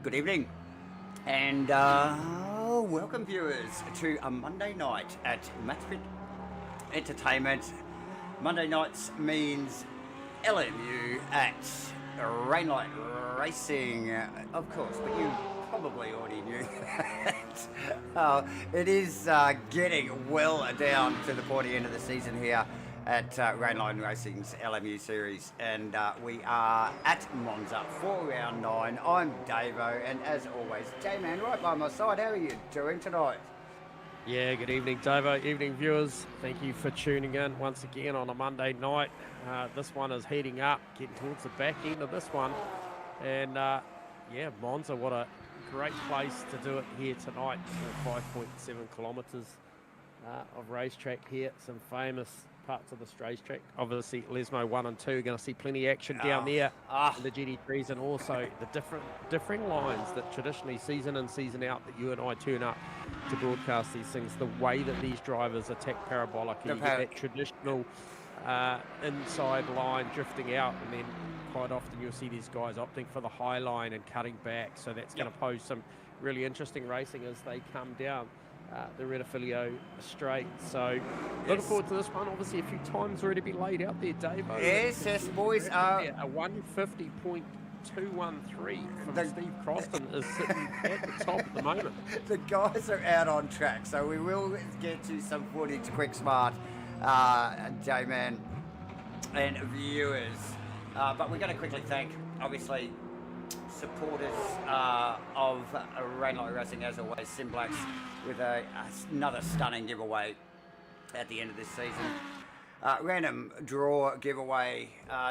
Good evening, and welcome viewers to a Monday night at MATCHFIT Entertainment. Monday nights means LMU at Rainlight Racing, of course, but you probably already knew that. It is getting well down to the pointy end of the season here at Rainlight Racing's LMU series, and we are at Monza for round 9. I'm Davo, and as always, J-Man right by my side. How are you doing tonight? Yeah, good evening, Davo. Evening, viewers. Thank you for tuning in once again on a Monday night. This one is heating up, getting towards the back end of this one. And yeah, Monza, what a great place to do it here tonight. 5.7 kilometres of racetrack here. Some famous parts of this racetrack. Obviously, Lesmo 1 and 2, going to see plenty of action down there in the GT3s, and also the differing lines that traditionally season in, season out that you and I turn up to broadcast these things. The way that these drivers attack parabolic, you get that traditional inside line drifting out, and then quite often you'll see these guys opting for the high line and cutting back. So that's going to pose some really interesting racing as they come down the Rettifilio straight. So looking forward to this one. Obviously a few times already been laid out there, Dave. Yes, boys are a 150.213 from Steve Croston is sitting at the top at the moment. The guys are out on track, so we will get to some footage quick smart, J-Man and viewers, but we're going to quickly thank obviously supporters of Rainlight Racing, as always, SimBlacks, with another stunning giveaway at the end of this season. Random draw giveaway,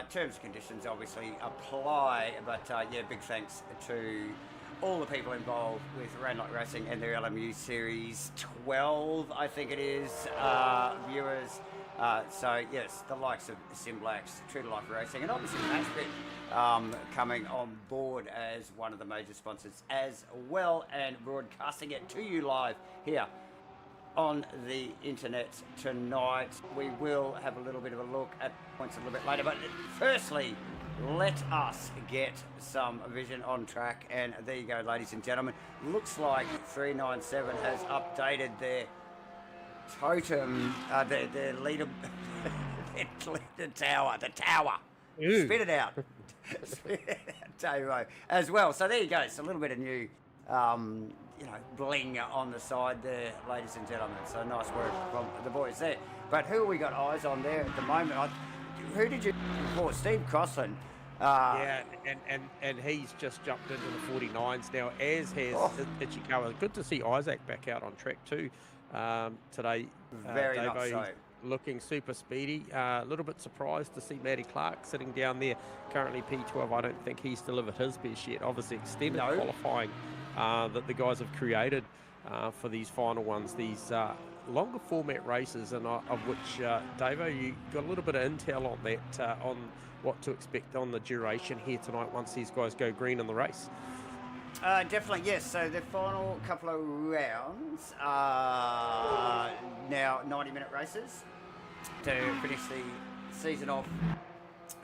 terms and conditions obviously apply, but yeah, big thanks to all the people involved with Rainlight Racing and their LMU Series 12, I think it is, viewers. So yes, the likes of SimBlacks, True to Life Racing, and obviously MATCHFIT coming on board as one of the major sponsors as well, and broadcasting it to you live here on the internet tonight. We will have a little bit of a look at points a little bit later, but firstly, let us get some vision on track. And there you go, ladies and gentlemen. Looks like 397 has updated their totem, their leader, the tower. Ooh. Spit it out. Spit it out, Davo, as well. So there you go. It's a little bit of new, bling on the side there, ladies and gentlemen. So nice work from the boys there. But who we got eyes on there at the moment? Who did you before? Steve Crossland. Yeah, and he's just jumped into the 49s now, as has Ichikawa. Good to see Isaac back out on track too today. Very Davo, much so. Looking super speedy. A little bit surprised to see Matty Clark sitting down there, currently P12. I don't think he's delivered his best yet. Obviously extended qualifying that the guys have created for these final ones, these longer format races, and of which, Davo, you got a little bit of intel on that, on what to expect on the duration here tonight once these guys go green in the race. Definitely, yes. So the final couple of rounds are now 90-minute races to finish the season off.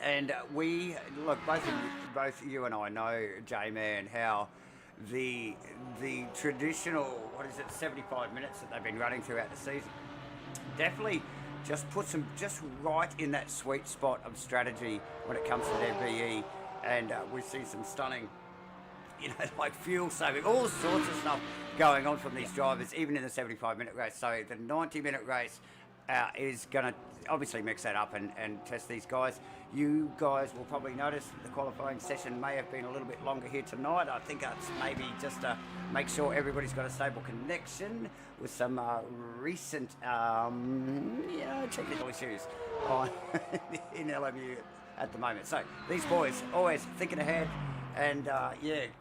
And we, look, both you and I know, J-Man, how the traditional, 75 minutes that they've been running throughout the season definitely just puts them just right in that sweet spot of strategy when it comes to their VE. And we see some stunning, like fuel saving, all sorts of stuff going on from these drivers, even in the 75-minute race. So the 90-minute race is going to obviously mix that up and test these guys. You guys will probably notice the qualifying session may have been a little bit longer here tonight. I think that's maybe just to make sure everybody's got a stable connection with some recent technical issues in LMU at the moment. So these boys always thinking ahead, and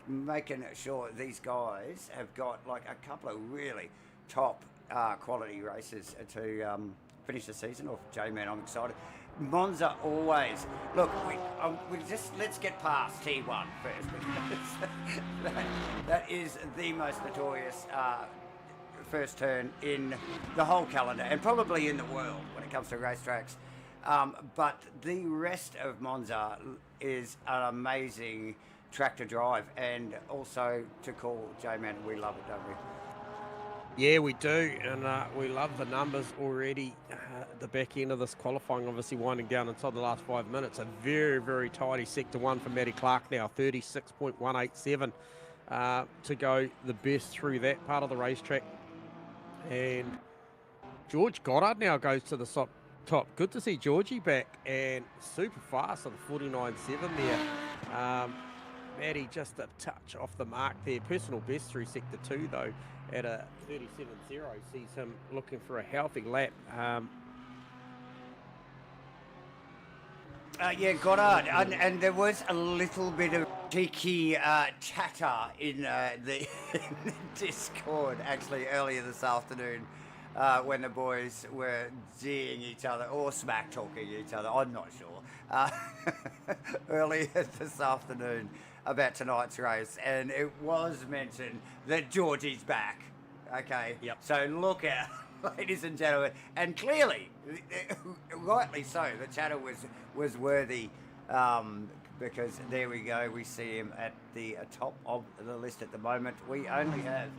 making sure these guys have got like a couple of really top quality races to finish the season off. J-Man, I'm excited. Monza always. Look, let's get past T1 first, because that is the most notorious first turn in the whole calendar, and probably in the world when it comes to racetracks. But the rest of Monza is an amazing track to drive, and also to call. J-Man, we love it, don't we? Yeah, we do, and we love the numbers already. The back end of this qualifying, obviously winding down inside the last 5 minutes. A very, very tidy sector one for Matty Clark now, 36.187 to go the best through that part of the racetrack. And George Goddard now goes to the top. Good to see Georgie back, and super fast on the 49.7 there. Matty just a touch off the mark there. Personal best through sector 2 though at a 37.0. Sees him looking for a healthy lap. Yeah, Goddard, and there was a little bit of cheeky chatter in the Discord actually earlier this afternoon when the boys were G'ing each other or smack talking each other. I'm not sure. Earlier this afternoon about tonight's race, and it was mentioned that Georgie's back. Okay. Yep. So look out, ladies and gentlemen, and clearly, rightly so, the chatter was worthy, because there we go. We see him at the top of the list at the moment. We only have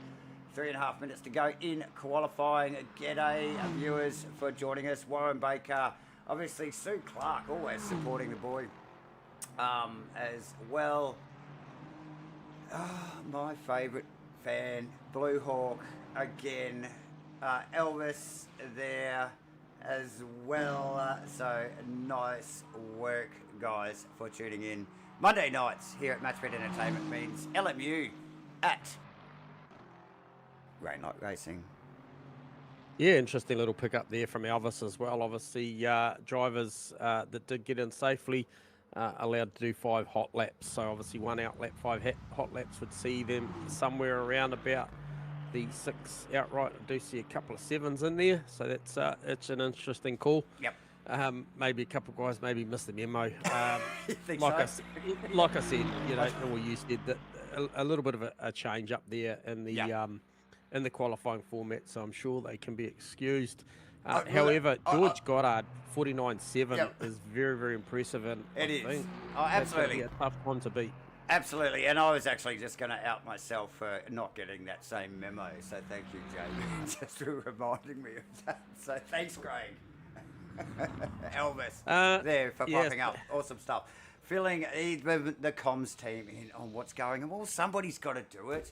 3.5 minutes to go in qualifying. G'day, viewers, for joining us. Warren Baker, obviously Sue Clark, always supporting the boy as well. Oh, my favourite fan, Blue Hawk, again. Elvis there as well. So nice work, guys, for tuning in. Monday nights here at MATCHFIT Entertainment means LMU at Great Night Racing. Yeah, interesting little pickup there from Elvis as well. Obviously, drivers that did get in safely allowed to do 5 hot laps. So obviously 1 out lap, 5 hot laps would see them somewhere around about the 6 outright. I do see a couple of 7s in there. So that's it's an interesting call. Yep. Maybe a couple of guys maybe missed the memo. Like I said, you know, or you said that a little bit of a change up there in the qualifying format, so I'm sure they can be excused. However, George Goddard, 49.7 is very, very impressive, and it is. Think Absolutely. a tough one to beat. Absolutely, and I was actually just going to out myself for not getting that same memo, so thank you, Jamie, just for reminding me of that. So thanks, Craig. Elvis, there for popping up. Awesome stuff. Filling the comms team in on what's going on. Well, somebody's got to do it.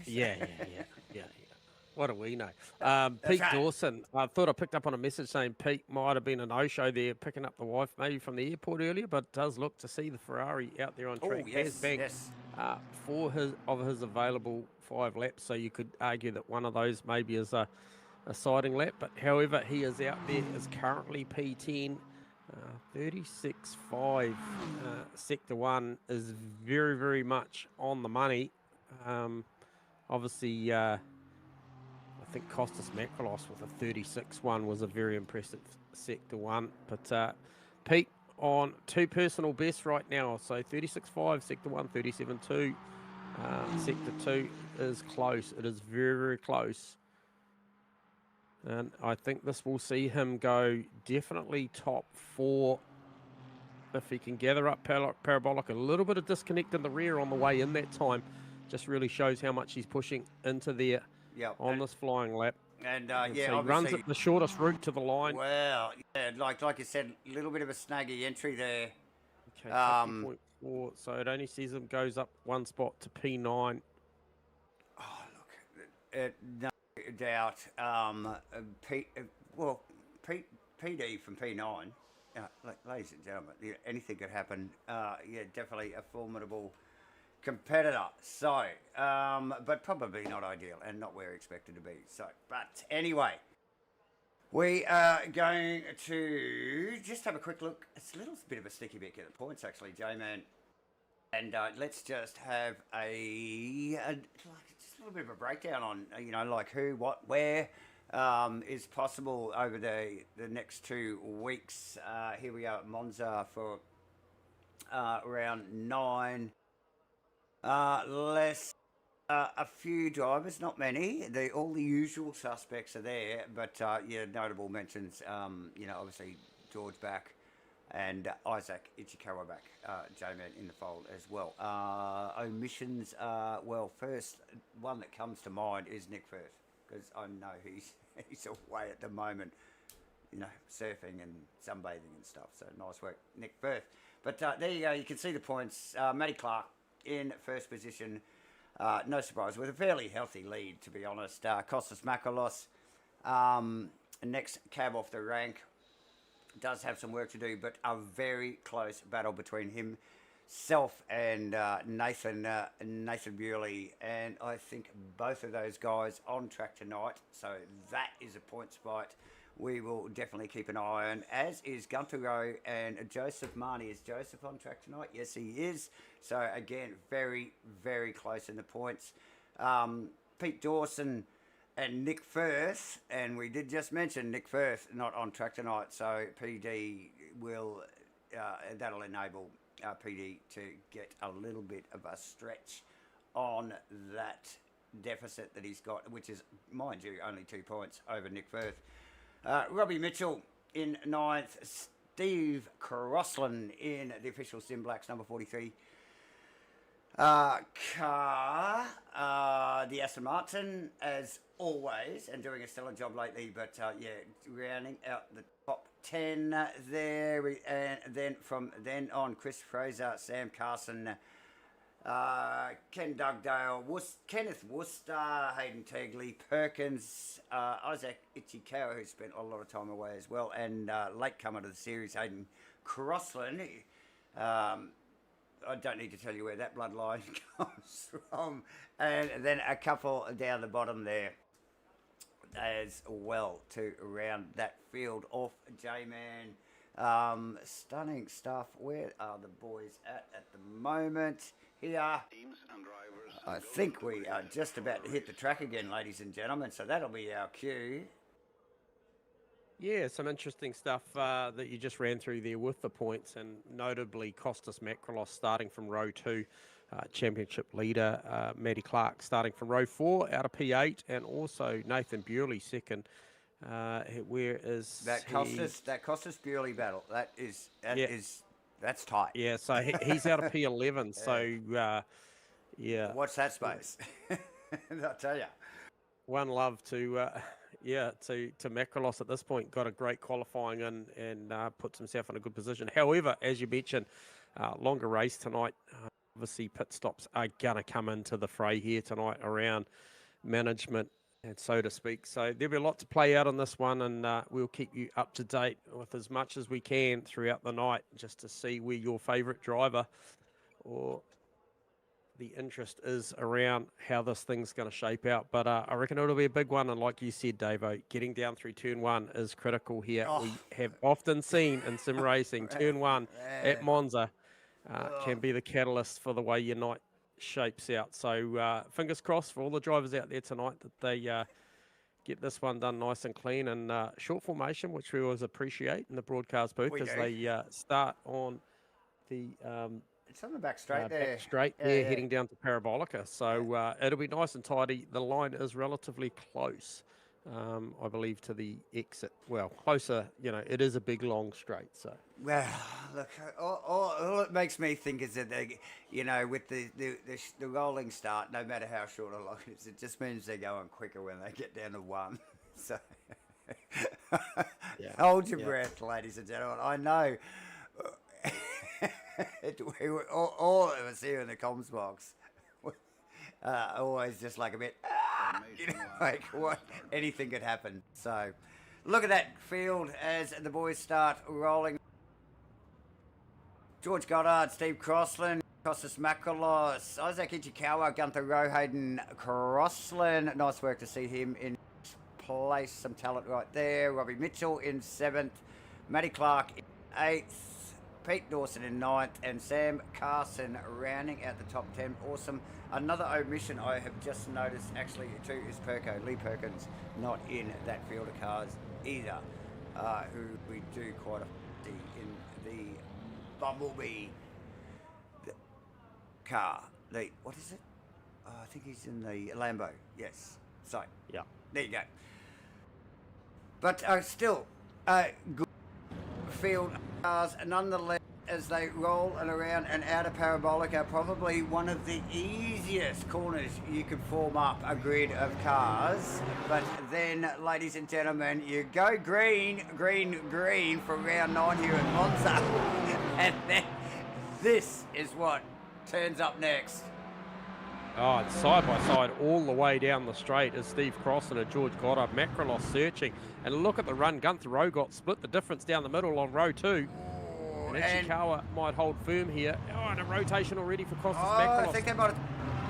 Yeah. What do we know? Pete Dawson, I thought I picked up on a message saying Pete might have been a no-show there, picking up the wife maybe from the airport earlier, but does look to see the Ferrari out there on track. Yes. 4 of his available 5 laps, so you could argue that one of those maybe is a siding lap, but however, he is out there, is currently P10, 36.5. Sector 1 is very, very much on the money. Obviously, I think Costas Makrolos with a 36.1 was a very impressive sector 1. But Pete on 2 personal bests right now. So 36.5, sector 1, 37.2. Sector 2 is close. It is very, very close. And I think this will see him go definitely top 4 if he can gather up parabolic. A little bit of disconnect in the rear on the way in that time. Just really shows how much he's pushing into there on this flying lap. And so he runs it the shortest route to the line. Well, yeah, like you said, a little bit of a snaggy entry there. Okay, 50.4. So it only sees him goes up 1 spot to P9. Oh, look, no doubt. PD from P9. Ladies and gentlemen, anything could happen. Definitely a formidable competitor. So, but probably not ideal and not where expected to be. So, but anyway, we are going to just have a quick look. It's a little bit of a sticky bit at the points, actually, J-Man. And let's just have just a little bit of a breakdown on, like who, what, where is possible over the next 2 weeks. Here we are at Monza for round 9. A few drivers, not many. All the usual suspects are there, but notable mentions. Obviously George back and Isaac Ichikawa back, J-Man in the fold as well. Omissions, well, first one that comes to mind is Nick Firth, because I know he's away at the moment, you know, surfing and sunbathing and stuff. So nice work, Nick Firth. But there you go. You can see the points. Matty Clark in first position. No surprise, with a fairly healthy lead, to be honest. Kostas Makalos, next cab off the rank, does have some work to do, but a very close battle between himself and Nathan Bewley, and I think both of those guys on track tonight, so that is a points fight we will definitely keep an eye on, as is Gunther Rowe and Joseph Marnie. Is Joseph on track tonight? Yes, he is. So again, very, very close in the points. Pete Dawson and Nick Firth, and we did just mention Nick Firth not on track tonight, so PD will, that'll enable PD to get a little bit of a stretch on that deficit that he's got, which is, mind you, only 2 points over Nick Firth. Robbie Mitchell in 9th, Steve Crossland in the official Sim Blacks number 43 car, the Aston Martin as always, and doing a stellar job lately, but yeah, rounding out the top 10 there, and then from then on, Chris Fraser, Sam Carson, Ken Dugdale, Kenneth Worcester, Hayden Tegley, Perkins, Isaac Ichikawa, who spent a lot of time away as well, and latecomer to the series, Hayden Crossland. I don't need to tell you where that bloodline comes from. And then a couple down the bottom there as well to round that field off, J-Man. Stunning stuff. Where are the boys at the moment? Here. I think we are just about to hit the track again, ladies and gentlemen. So that'll be our cue. Yeah, some interesting stuff that you just ran through there with the points, and notably Kostas Makrolos starting from row 2, championship leader, Matty Clark starting from row 4 out of P8, and also Nathan Bewley second. Where is that Kostas Bewley battle? That's tight. Yeah, so he's out of P11. So yeah, watch that space. I'll tell you. One love to Makrolos at this point. Got a great qualifying and puts himself in a good position. However, as you mentioned, longer race tonight. Obviously, pit stops are going to come into the fray here tonight around management, and so to speak. So there'll be a lot to play out on this one, and we'll keep you up to date with as much as we can throughout the night, just to see where your favourite driver or the interest is around how this thing's going to shape out. But I reckon it'll be a big one, and like you said, Davo, getting down through turn 1 is critical here. We have often seen in sim racing, turn 1 at Monza can be the catalyst for the way your night shapes out. So fingers crossed for all the drivers out there tonight that they get this one done nice and clean, and short formation, which we always appreciate in the broadcast booth, as they start on the it's on the back straight there. Back straight there, heading down to Parabolica. So it'll be nice and tidy. The line is relatively close, I believe, to the exit. Well, closer, you know, it is a big, long straight. So, well, look, all it makes me think is that, they, you know, with the rolling start, no matter how short or long it is, it just means they're going quicker when they get down to 1. So, hold your breath, ladies and gentlemen. I know. All of us here in the comms box always just like a bit, you know, like what, anything could happen. So look at that field as the boys start rolling. George Goddard, Steve Crossland, Kostas Makrolos, Isaac Ichikawa, Gunther Rowe, Hayden Crossland. Nice work to see him in place. Some talent right there. Robbie Mitchell in 7th, Matty Clark in 8th, Pete Dawson in 9th, and Sam Carson rounding out the top 10. Awesome. Another omission I have just noticed actually too is Lee Perkins, not in that field of cars either, who we do quite a see in the Bumblebee car. What is it? I think he's in the Lambo. Yes. So, yeah. There you go. But still, good field cars, nonetheless, as they roll and around and out of Parabolica, probably one of the easiest corners you could form up a grid of cars. But then, ladies and gentlemen, you go green, green, green for round 9 here at Monza. And then this is what turns up next. Oh, it's side by side all the way down the straight as Steve Crossan and George Goddard. Macrolos searching. And look at the run. Gunther Rowe got split the difference down the middle on row 2. And Ishikawa might hold firm here. Oh, and a rotation already for Costas Macrolos. I think they might have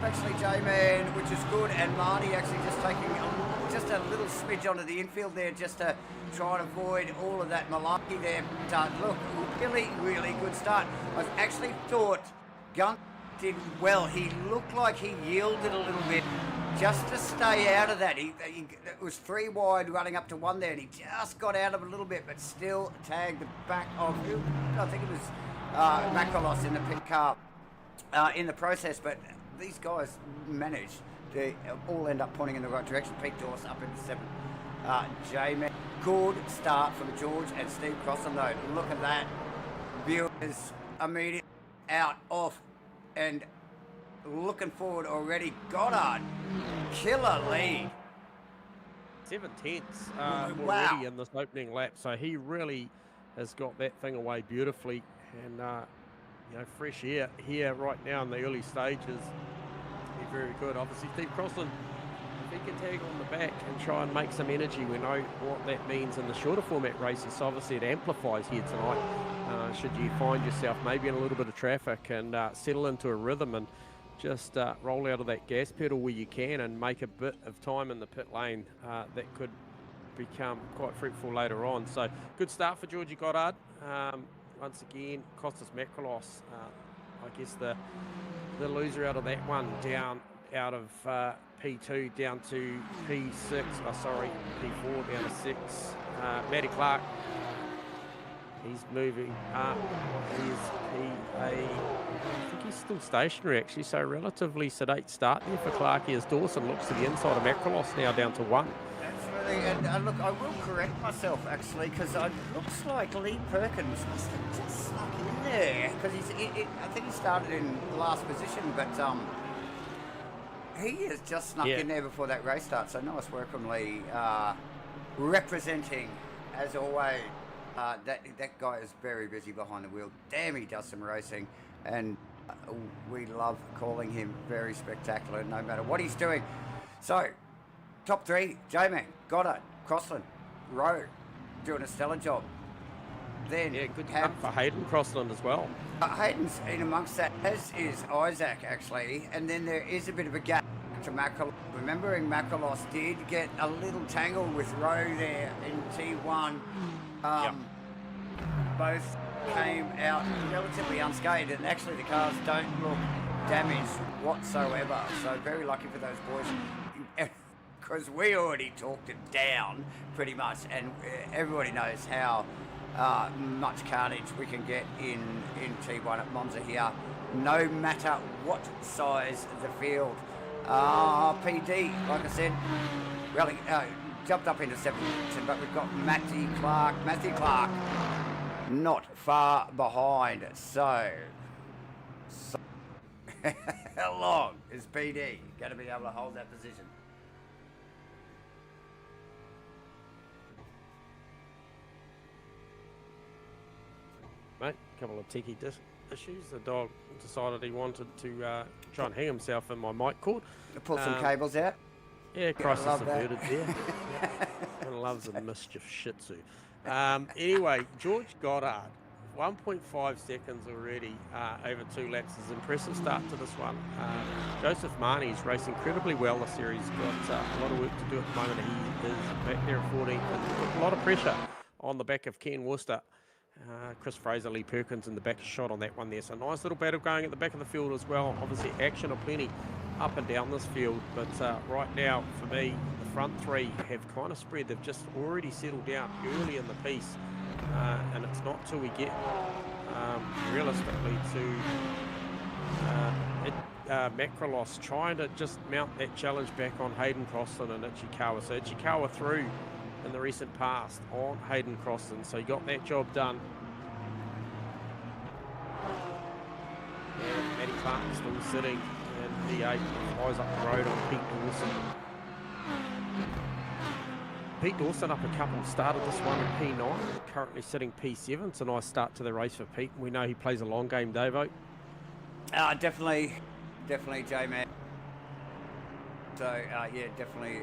actually J-Man, which is good. And Marty actually just taking just a little smidge onto the infield there just to try and avoid all of that malarkey there. But look, really, really good start. I actually thought Gunther did well. He looked like he yielded a little bit just to stay out of that. It was 3 wide running up to 1 there, and he just got out of it a little bit, but still tagged the back of, I think it was Macrolos in the pit car in the process. But these guys managed to all end up pointing in the right direction. Pete Dorse up into 7th. J-Man, good start from George and Steve Crossan though. Look at that. Viewers immediately out off and looking forward already. Goddard, killer lead. 7/10 Wow. already in this opening lap, so he really has got that thing away beautifully. And you know, fresh air here right now in the early stages. Be very good. Obviously, Steve Crossan, if he can tag on the back and try and make some energy, we know what that means in the shorter format races. So obviously, it amplifies here tonight. Should you find yourself maybe in a little bit of traffic and settle into a rhythm and just roll out of that gas pedal where you can and make a bit of time in the pit lane, that could become quite fruitful later on. So good start for Georgie Goddard. Once again, Costas Macrolos, I guess the loser out of that one, down out of P2 down to P6, P4 down to 6. Matty Clark, he's moving up. I think he's still stationary actually, so relatively sedate start there for Clarkie as Dawson looks to the inside of Macrolos now down to 1. Absolutely, and look, I will correct myself actually, because it looks like Lee Perkins must have just snuck in there, because I think he started in last position, but he has just snuck in there before that race starts, so nice work from Lee, representing as always. That guy is very busy behind the wheel. Damn, he does some racing, and we love calling him very spectacular no matter what he's doing. So, top 3, J-Man, Goddard, Crossan, Rowe, doing a stellar job. Then good stuff for Hayden Crossland as well. Hayden's in amongst that, as is Isaac actually, and then there is a bit of a gap to Macrolos. Remembering Macrolos did get a little tangle with Rowe there in T1. Both came out relatively unscathed, and actually the cars don't look damaged whatsoever. So very lucky for those boys, because we already talked it down pretty much, and everybody knows how much carnage we can get in T1 at Monza here, no matter what size the field. PD, like I said, really jumped up into 7th, but we've got Matthew Clark not far behind. So how long is PD going to be able to hold that position? Mate, a couple of techie issues. The dog decided he wanted to try and hang himself in my mic cord. Pull some cables out. Yeah, crisis averted there. And loves a mischief Shih Tzu. Anyway, George Goddard, 1.5 seconds already over 2 laps. Is an impressive start to this one. Joseph Marnie's raced incredibly well this series. Got a lot of work to do at the moment. He is back there at 14th and put a lot of pressure on the back of Ken Worcester. Chris Fraser, Lee Perkins in the back shot on that one there. So nice little battle going at the back of the field as well. Obviously action aplenty up and down this field. But right now, for me, the front 3 have kind of spread. They've just already settled down early in the piece. And it's not till we get realistically to Macrolos trying to just mount that challenge back on Hayden Crossan and Ishikawa. So Ishikawa through in the recent past on Hayden Crossan, so he got that job done. Clark still sitting in P8, flies up the road on Pete Dawson. Pete Dawson up a couple, started this one in P9, currently sitting P7. It's a nice start to the race for Pete. We know he plays a long game, Davo. Definitely, J-Man. So, yeah, definitely.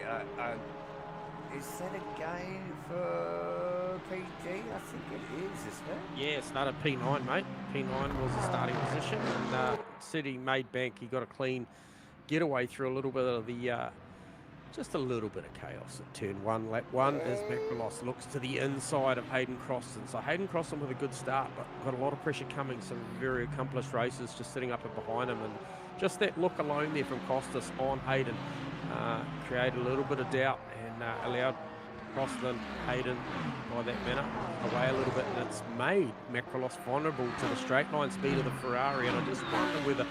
Is that a gain for PG? I think it is, isn't it? Yeah, started P9, mate. P9 was the starting position, and City made bank. He got a clean getaway through a little bit of the, just a little bit of chaos at turn 1, lap 1, as Macrolos looks to the inside of Hayden Crossan. So Hayden Crossan with a good start, but got a lot of pressure coming. Some very accomplished racers just sitting up and behind him, and just that look alone there from Costas on Hayden created a little bit of doubt and allowed Crossan, Hayden, by that manner, away a little bit, and it's made Macrolos vulnerable to the straight line speed of the Ferrari. And I just wonder whether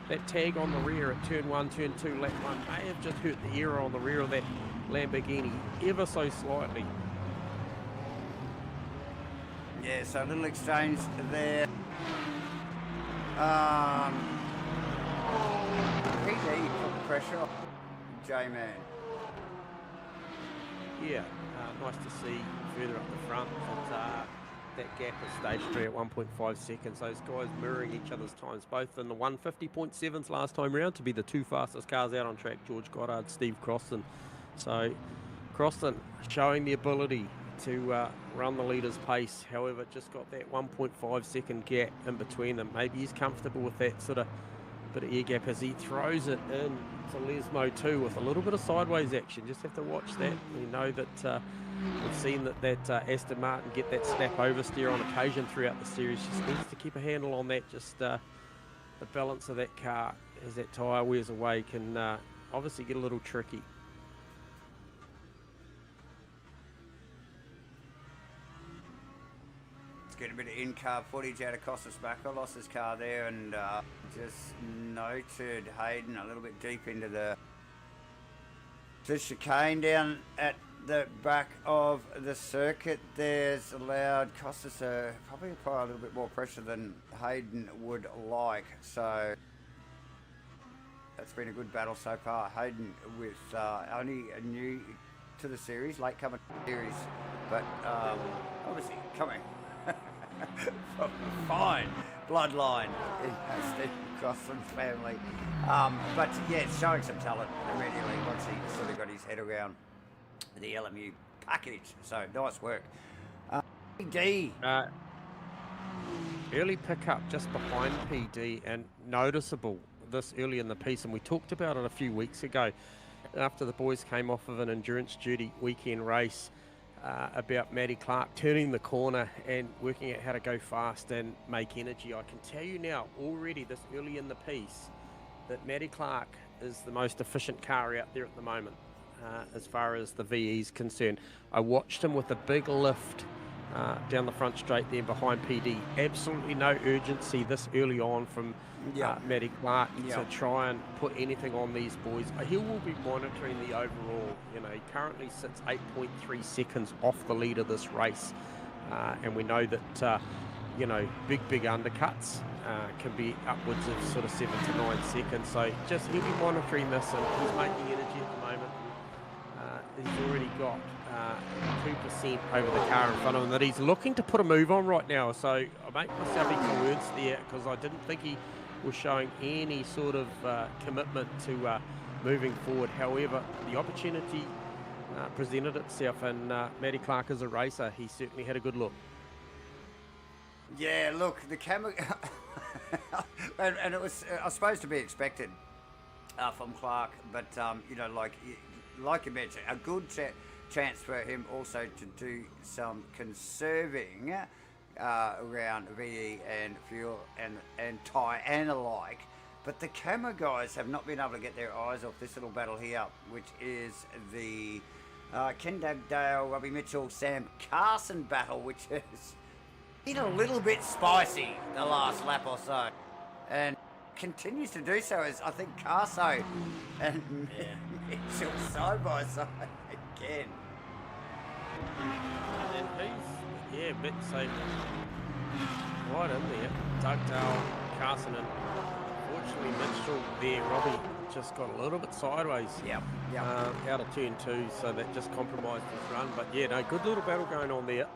that tag on the rear at turn 1, turn 2, lap 1 may have just hurt the aero on the rear of that Lamborghini ever so slightly. Yeah, so a little exchange there. PD put the pressure on J-Man. Yeah, nice to see further up the front that that gap is stationary at 1.5 seconds. Those guys mirroring each other's times, both in the 150.7s last time round to be the two fastest cars out on track, George Goddard, Steve Crossan. So Crossan showing the ability to run the leader's pace. However, just got that 1.5 second gap in between them. Maybe he's comfortable with that sort of bit of air gap as he throws it in to Lesmo 2 with a little bit of sideways action. Just have to watch that. We know that we've seen that Aston Martin get that snap oversteer on occasion throughout the series. Just needs to keep a handle on that. Just the balance of that car as that tyre wears away can obviously get a little tricky. Get a bit of in-car footage out of Costas Backer, lost his car there, and just noted Hayden a little bit deep into the chicane down at the back of the circuit. There's allowed Costas probably apply a little bit more pressure than Hayden would like. So that's been a good battle so far. Hayden with only new to the series, late comer series, but obviously coming from a fine bloodline in Steve Crossan's family. But yeah, it's showing some talent immediately once he sort of got his head around the LMU package. So nice work. PD. Early pickup just behind PD and noticeable this early in the piece, and we talked about it a few weeks ago after the boys came off of an endurance duty weekend race. About Matty Clark turning the corner and working out how to go fast and make energy. I can tell you now, already this early in the piece, that Matty Clark is the most efficient car out there at the moment as far as the VE is concerned. I watched him with a big lift down the front straight there behind PD. Absolutely no urgency this early on from Matty Clark to try and put anything on these boys. He will be monitoring the overall. You know, he currently sits 8.3 seconds off the lead of this race, and we know that you know, big undercuts can be upwards of sort of 7 to 9 seconds. So just he'll be monitoring this, and he's making energy at the moment. He's already got 2% over the car in front of him that he's looking to put a move on right now. So I make myself eat my words there, because I didn't think he was showing any sort of commitment to moving forward. However, the opportunity presented itself, and Matty Clark as a racer, he certainly had a good look. Yeah, look, the camera, and it was, I suppose, to be expected from Clark, but you know, like you mentioned, a good chance for him also to do some conserving around VE and fuel and tyre and alike. But the camera guys have not been able to get their eyes off this little battle here, which is the Ken Dugdale, Robbie Mitchell, Sam Carson battle, which has been a little bit spicy the last lap or so, and continues to do so, as I think Carso and Mitchell side by side again. And he's, bit so right in there. Dugdale, Carson, and unfortunately, Mitchell there, Robbie, just got a little bit sideways. Yep. Out of turn 2, so that just compromised his run. But yeah, no, good little battle going on there.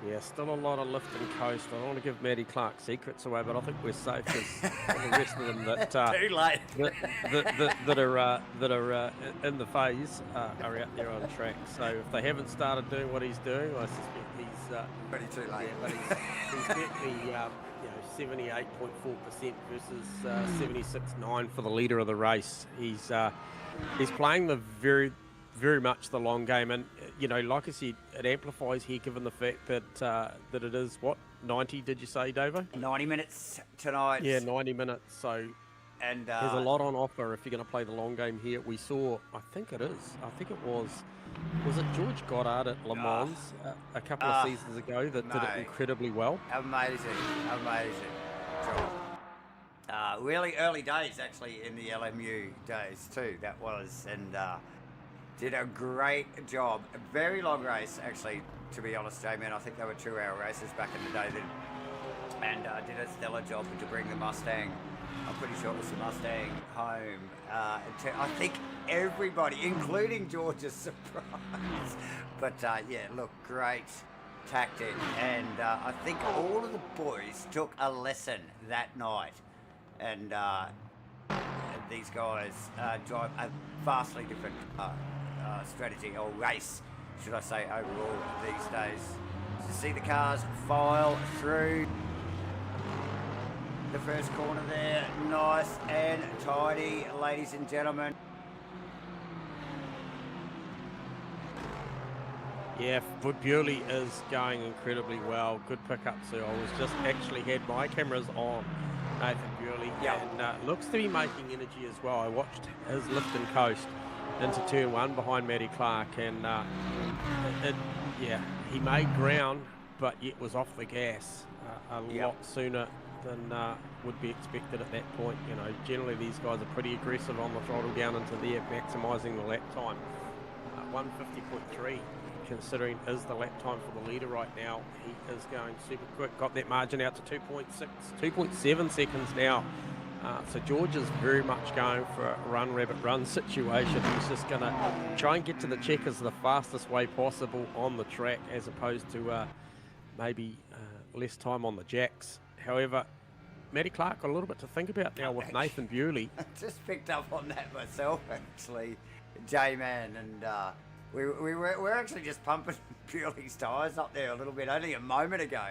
Yeah, still a lot of lift and coast. I don't want to give Matty Clark secrets away, but I think we're safe because the rest of them that Too late. that are in the phase are out there on track. So if they haven't started doing what he's doing, I suspect he's Pretty too late. yeah, but he's certainly 78.4% versus 76.9 for the leader of the race. He's playing the very much the long game, and like I said, it amplifies here given the fact that that it is 90. Did you say, Davo? 90 minutes tonight. Yeah, 90 minutes. So and there's a lot on offer if you're going to play the long game here. We saw, I think it George Goddard at Le Mans a couple of seasons ago that did it incredibly well. Amazing. Really early days actually in the LMU days too. That was, and did a great job. A very long race actually, to be honest, J-Man. I think they were 2-hour races back in the day then, and did a stellar job to bring the Mustang. I'm pretty sure it was the Mustang home. I think everybody, including George's surprise. But yeah, look, great tactic, and I think all of the boys took a lesson that night, and these guys drive a vastly different strategy, or race, should I say, overall these days. To see the cars file through the first corner there, nice and tidy, ladies and gentlemen. Yeah, Bewley is going incredibly well. Good pickup, Sue. I was just actually had my cameras on Nathan Bewley, and looks to be making energy as well. I watched his lift and coast into turn 1 behind Matty Clark, and he made ground, but yet was off the gas a lot sooner than would be expected at that point. Generally these guys are pretty aggressive on the throttle down into there, maximising the lap time. 150.3, considering is the lap time for the leader right now. He is going super quick. Got that margin out to 2.7 seconds now. So George is very much going for a run, rabbit, run situation. He's just going to try and get to the checkers the fastest way possible on the track, as opposed to maybe less time on the jacks. However, Matty Clark got a little bit to think about now with Nathan Bewley. I just picked up on that myself, actually, J-Man, and we're actually just pumping Bewley's tyres up there a little bit only a moment ago,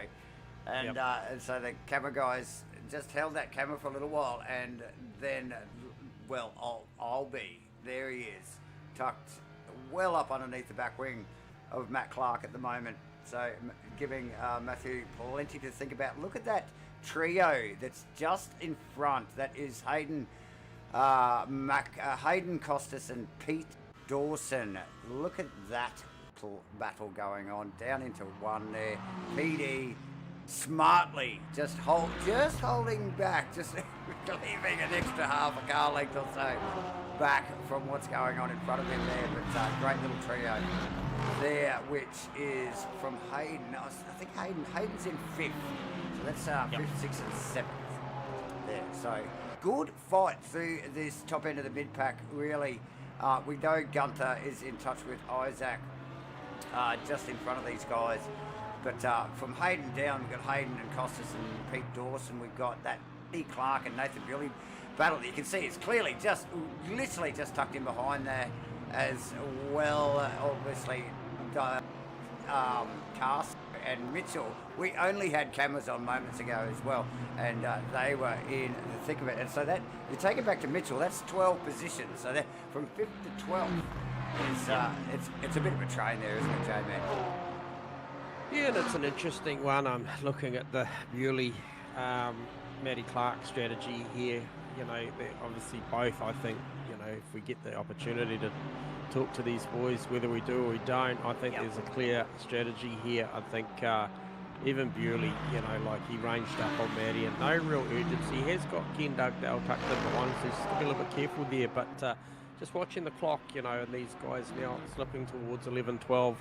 and so the camera guys just held that camera for a little while, and then, well, I'll be there. He is tucked well up underneath the back wing of Matt Clark at the moment. So giving Matthew plenty to think about. Look at that trio that's just in front. That is Hayden, Hayden Costas and Pete Dawson. Look at that battle going on down into 1 there. PD smartly just holding back, just leaving an extra half a car length or so back from what's going on in front of him there. But great little trio there, which is from Hayden. I think Hayden's in 5th, so that's 5th, 6th and 7th there. So good fight through this top end of the mid pack, really. We know Gunther is in touch with Isaac just in front of these guys, but from Hayden down, we've got Hayden and Costas and Pete Dawson. We've got that E. Clark and Nathan Bewley battle that you can see it's clearly literally just tucked in behind there as well. Obviously, Cast and Mitchell, we only had cameras on moments ago as well, and they were in the thick of it. And so that, you take it back to Mitchell, that's 12 positions. So that from 5th to 12th is it's a bit of a train there, isn't it, J-Man? Yeah, that's an interesting one. I'm looking at the Bewley, Matty Clark strategy here. They're obviously both, I think, if we get the opportunity to talk to these boys, whether we do or we don't, I think there's a clear strategy here. I think even Bewley, he ranged up on Matty and no real urgency. He has got Ken Dugdale tucked in behind, so just to be a little bit careful there. But just watching the clock, and these guys now slipping towards 11, 12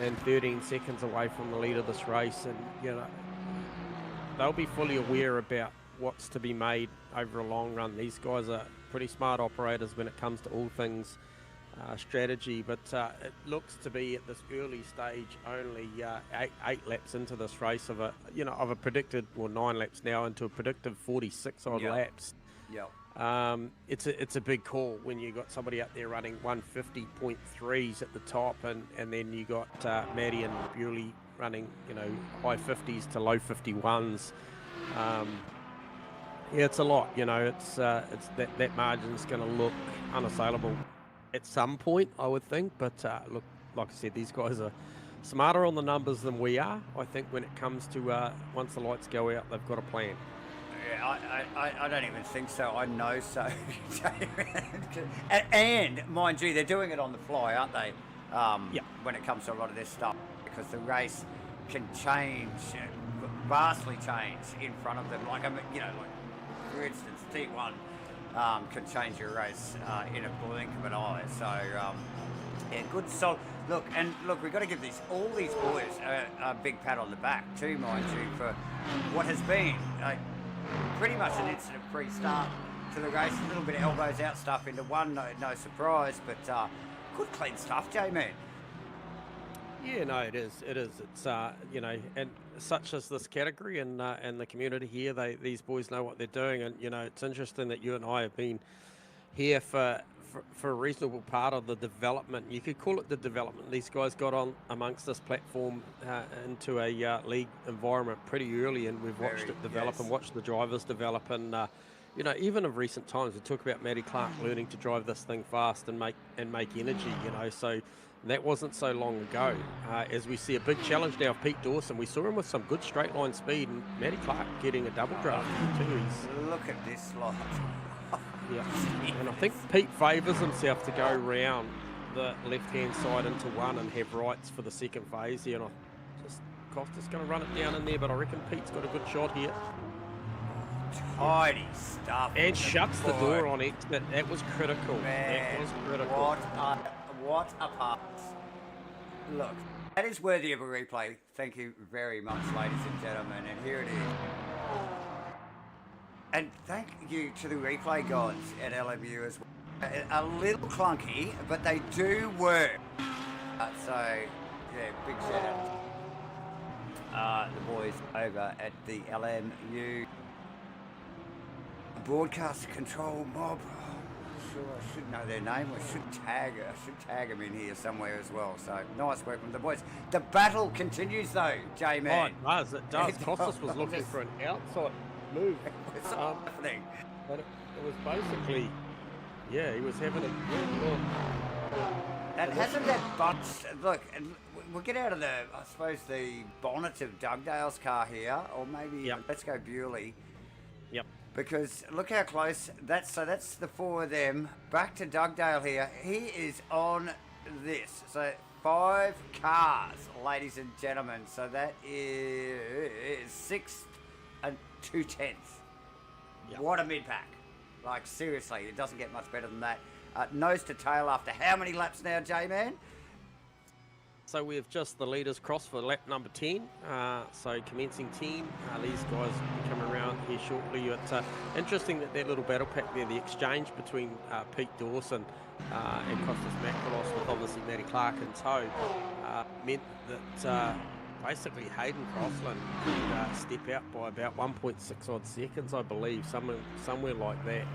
and 13 seconds away from the lead of this race, and they'll be fully aware about what's to be made over a long run. These guys are pretty smart operators when it comes to all things strategy, but it looks to be at this early stage only eight laps into this race of a predicted, or 9 laps now into a predictive 46 odd laps. It's a big call when you got somebody out there running 150.3s at the top, and then you got Maddie and Bewley running high 50s to low 51s. It's a lot. It's that margin's going to look unassailable at some point, I would think. But look, like I said, these guys are smarter on the numbers than we are. I think when it comes to once the lights go out, they've got a plan. Yeah, I don't even think so. I know so. and mind you, they're doing it on the fly, aren't they? When it comes to a lot of this stuff, because the race can change, vastly change in front of them. Like for instance, T1 can change your race in a blink of an eye. So yeah, good solid. Look, we've got to give all these boys a big pat on the back too, mind you, for what has been pretty much an incident-free start to the race. A little bit of elbows out stuff into one, no surprise, but good clean stuff, J-Man. Yeah, no, it is. It's and such as this category and the community here, these boys know what they're doing, and it's interesting that you and I have been here for a reasonable part of the development. You could call it the development. These guys got on amongst this platform into a league environment pretty early, and we've watched it develop and watched the drivers develop. And even of recent times, we talk about Matty Clark learning to drive this thing fast and make energy. So that wasn't so long ago. As we see a big challenge now of Pete Dawson, we saw him with some good straight line speed, and Matty Clark getting a double draft too. Look at this lot. Yeah, and I think Pete favours himself to go round the left-hand side into one and have rights for the second phase here. And Costa's going to run it down in there, but I reckon Pete's got a good shot here. Tidy stuff. And shuts the door on exit. That was critical. Man, that was critical. What a pass. Look, that is worthy of a replay. Thank you very much, ladies and gentlemen. And here it is. And thank you to the replay gods at LMU as well. A little clunky, but they do work. So, yeah, big shout out. The boys over at the LMU broadcast control mob. Sure, I should know their name. I should tag them in here somewhere as well. So nice work from the boys. The battle continues though, J-Man. Oh, it does. Costas was looking for an outside move. What's happening? But it was basically, he was having a good look. And hasn't that bunched? Look, and we'll get out of the bonnet of Dugdale's car here, or maybe let's go Bewley. Yep. Because look how close that's the four of them. Back to Dugdale here. He is on this. So 5 cars, ladies and gentlemen. So that is 6 and 2/10. Yep. What a mid pack! Like seriously, it doesn't get much better than that. Nose to tail after how many laps now, J-Man? So we have just the leaders crossed for lap number 10. So commencing 10, these guys will be coming around here shortly. It's interesting that little battle pack there, the exchange between Pete Dawson and Costas Macrolos with obviously Matty Clark in tow, meant that basically Hayden Crossland could step out by about 1.6 odd seconds, I believe, somewhere like that.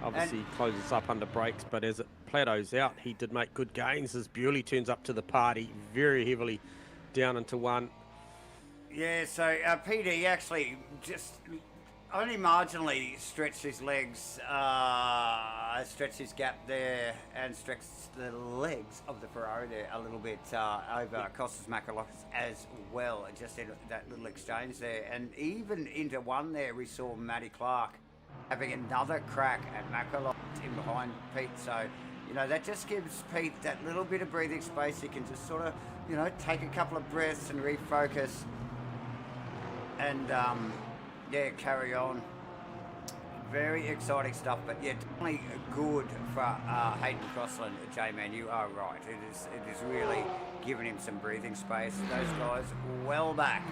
Obviously closes up under brakes, but as it plateaus out, he did make good gains as Bewley turns up to the party very heavily down into one. Yeah, so Peter, he actually just only marginally stretched his legs, stretched his gap there, and stretched the legs of the Ferrari there a little bit over Costas Macrolos as well, just in that little exchange there. And even into one there, we saw Matty Clark having another crack at Macrolos in behind Pete. So, that just gives Pete that little bit of breathing space. He can just sort of, take a couple of breaths and refocus and, carry on. very exciting stuff, but yeah, definitely good for Hayden Crossland. J-Man, you are right. It is really giving him some breathing space. Those guys well back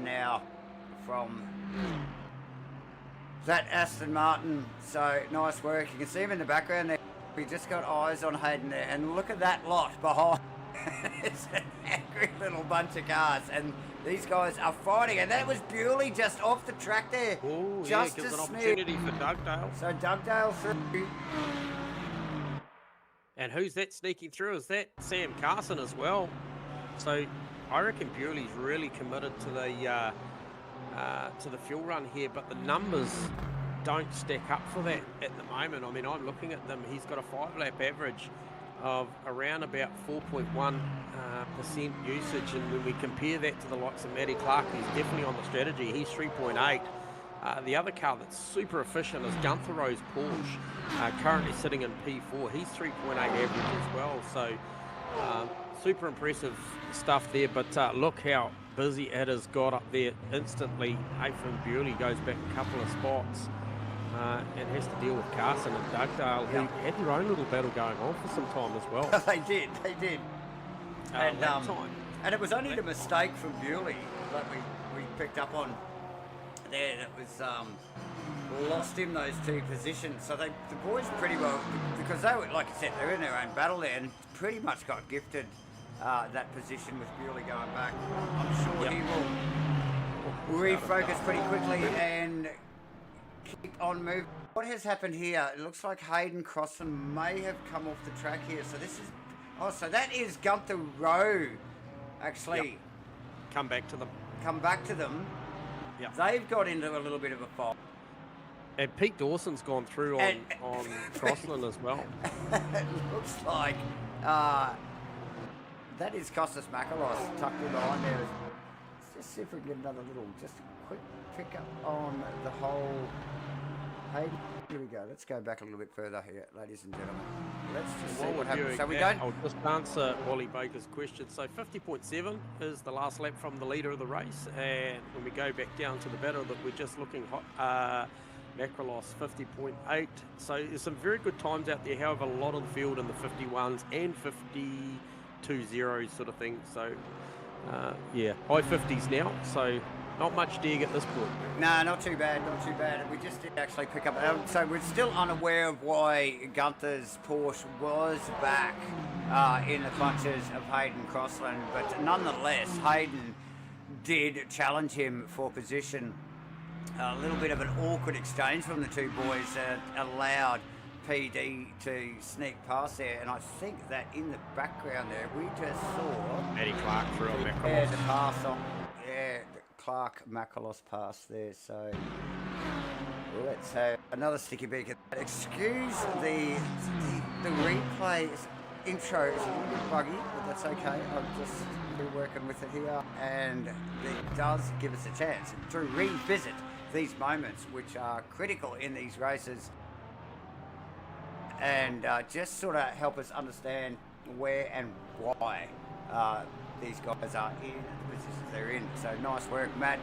now from that Aston Martin. So nice work. You can see him in the background there. We just got eyes on Hayden there, and look at that lot behind. It's an angry little bunch of cars, and these guys are fighting, and that was Bewley just off the track there. Oh, just yeah, gives a an smidge. opportunity for Dugdale. So Dugdale through. And who's that sneaking through? Is that Sam Carson as well? So I reckon Bewley's really committed to the fuel run here, but the numbers don't stack up for that at the moment. I mean, I'm looking at them. He's got a 5-lap average of around about 4.1% usage, and when we compare that to the likes of Matty Clark, he's definitely on the strategy. He's 3.8. The other car that's super efficient is Gunther Rose Porsche, currently sitting in P4. He's 3.8 average as well, so super impressive stuff there. But look how busy it has got up there instantly. Nathan Bewley goes back a couple of spots and has to deal with Carson and Dugdale, who had their own little battle going on for some time as well. They did. And it was only the mistake from Bewley that we picked up on there that was lost him those two positions. So the boys pretty well, because they were, like I said, they were in their own battle there, and pretty much got gifted that position with Bewley going back. I'm sure he will refocus pretty quickly and keep on moving. What has happened here? It looks like Hayden Crossland may have come off the track here. So this is, so that is Gunther Rowe, actually. Come back to them. Yeah. They've got into a little bit of a fight. And Pete Dawson's gone through on Crossland as well. It looks like that is Costas Makalos tucked in behind there. Let's just see if we can get another little, just a quick pick up on the whole Hayden. Here we go. Let's go back a little bit further here, ladies and gentlemen. Let's just see what happens. So we don't. I'll just answer Wally Baker's question. So 50.7 is the last lap from the leader of the race, and when we go back down to the battle that we're just looking hot, Macrolos 50.8. So there's some very good times out there. However, a lot of the field in the 51s and 52 zeros sort of thing. So yeah, high 50s now. So not much dig at this point. No, not too bad. We just did actually pick up. So we're still unaware of why Gunther's Porsche was back in the clutches of Hayden Crossland, but nonetheless, Hayden did challenge him for position. A little bit of an awkward exchange from the two boys that allowed PD to sneak past there, and I think that in the background there we just saw Matty Clark through on Macrolos. The pass on, Clark Macrolos pass there. So let's have another sticky beacon. Excuse the replay intro is a little bit buggy, but that's okay. I'm just working with it here, and it does give us a chance to revisit these moments which are critical in these races, and just sort of help us understand where and why these guys are in the positions they're in. So nice work, Matt.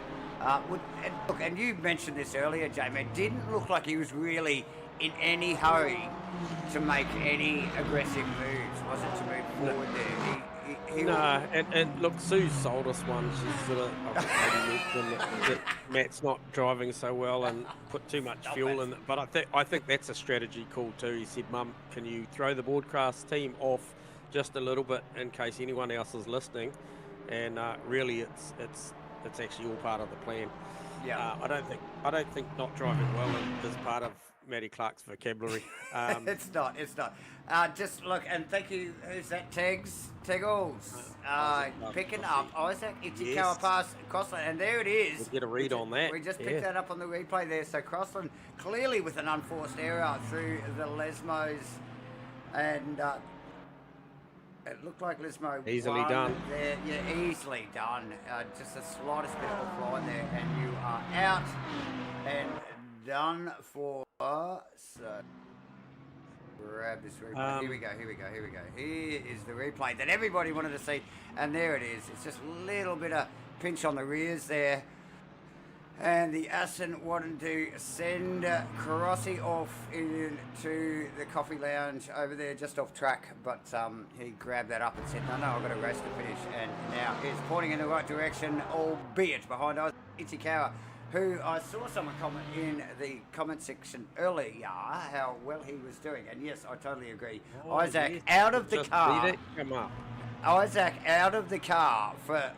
And you mentioned this earlier, Jamie. It didn't look like he was really in any hurry to make any aggressive moves, was it, to move forward there? And look, Sue's sold us one. She's sort of mentioned that Matt's not driving so well and put too much fuel in it. But I think that's a strategy call too. He said, "Mum, can you throw the broadcast team off just a little bit in case anyone else is listening?" And really, it's actually all part of the plan. Yeah. I don't think not driving well is part of Matty Clark's vocabulary. It's not. Just look, and thank you. Who's that? Teggles. Picking up Isaac Ichikawa past Crossland, and there it is. We'll get a read on that. We just picked that up on the replay there. So Crossland clearly with an unforced error through the Lesmos, and it looked like Lesmo easily done. There. Yeah, easily done. Just the slightest bit offline there, and you are out and done for. So grab this replay. Here we go. Here is the replay that everybody wanted to see, and there it is. It's just a little bit of pinch on the rears there. And the Aston wanted to send Crossi off into the coffee lounge over there just off track, but he grabbed that up and said, no, I've got a race to finish. And now is pointing in the right direction, albeit behind Ichikawa, who I saw someone comment in the comment section earlier how well he was doing. And yes, I totally agree. Oh, Isaac yes. out of the Just car. beat it, come up. Isaac out of the car for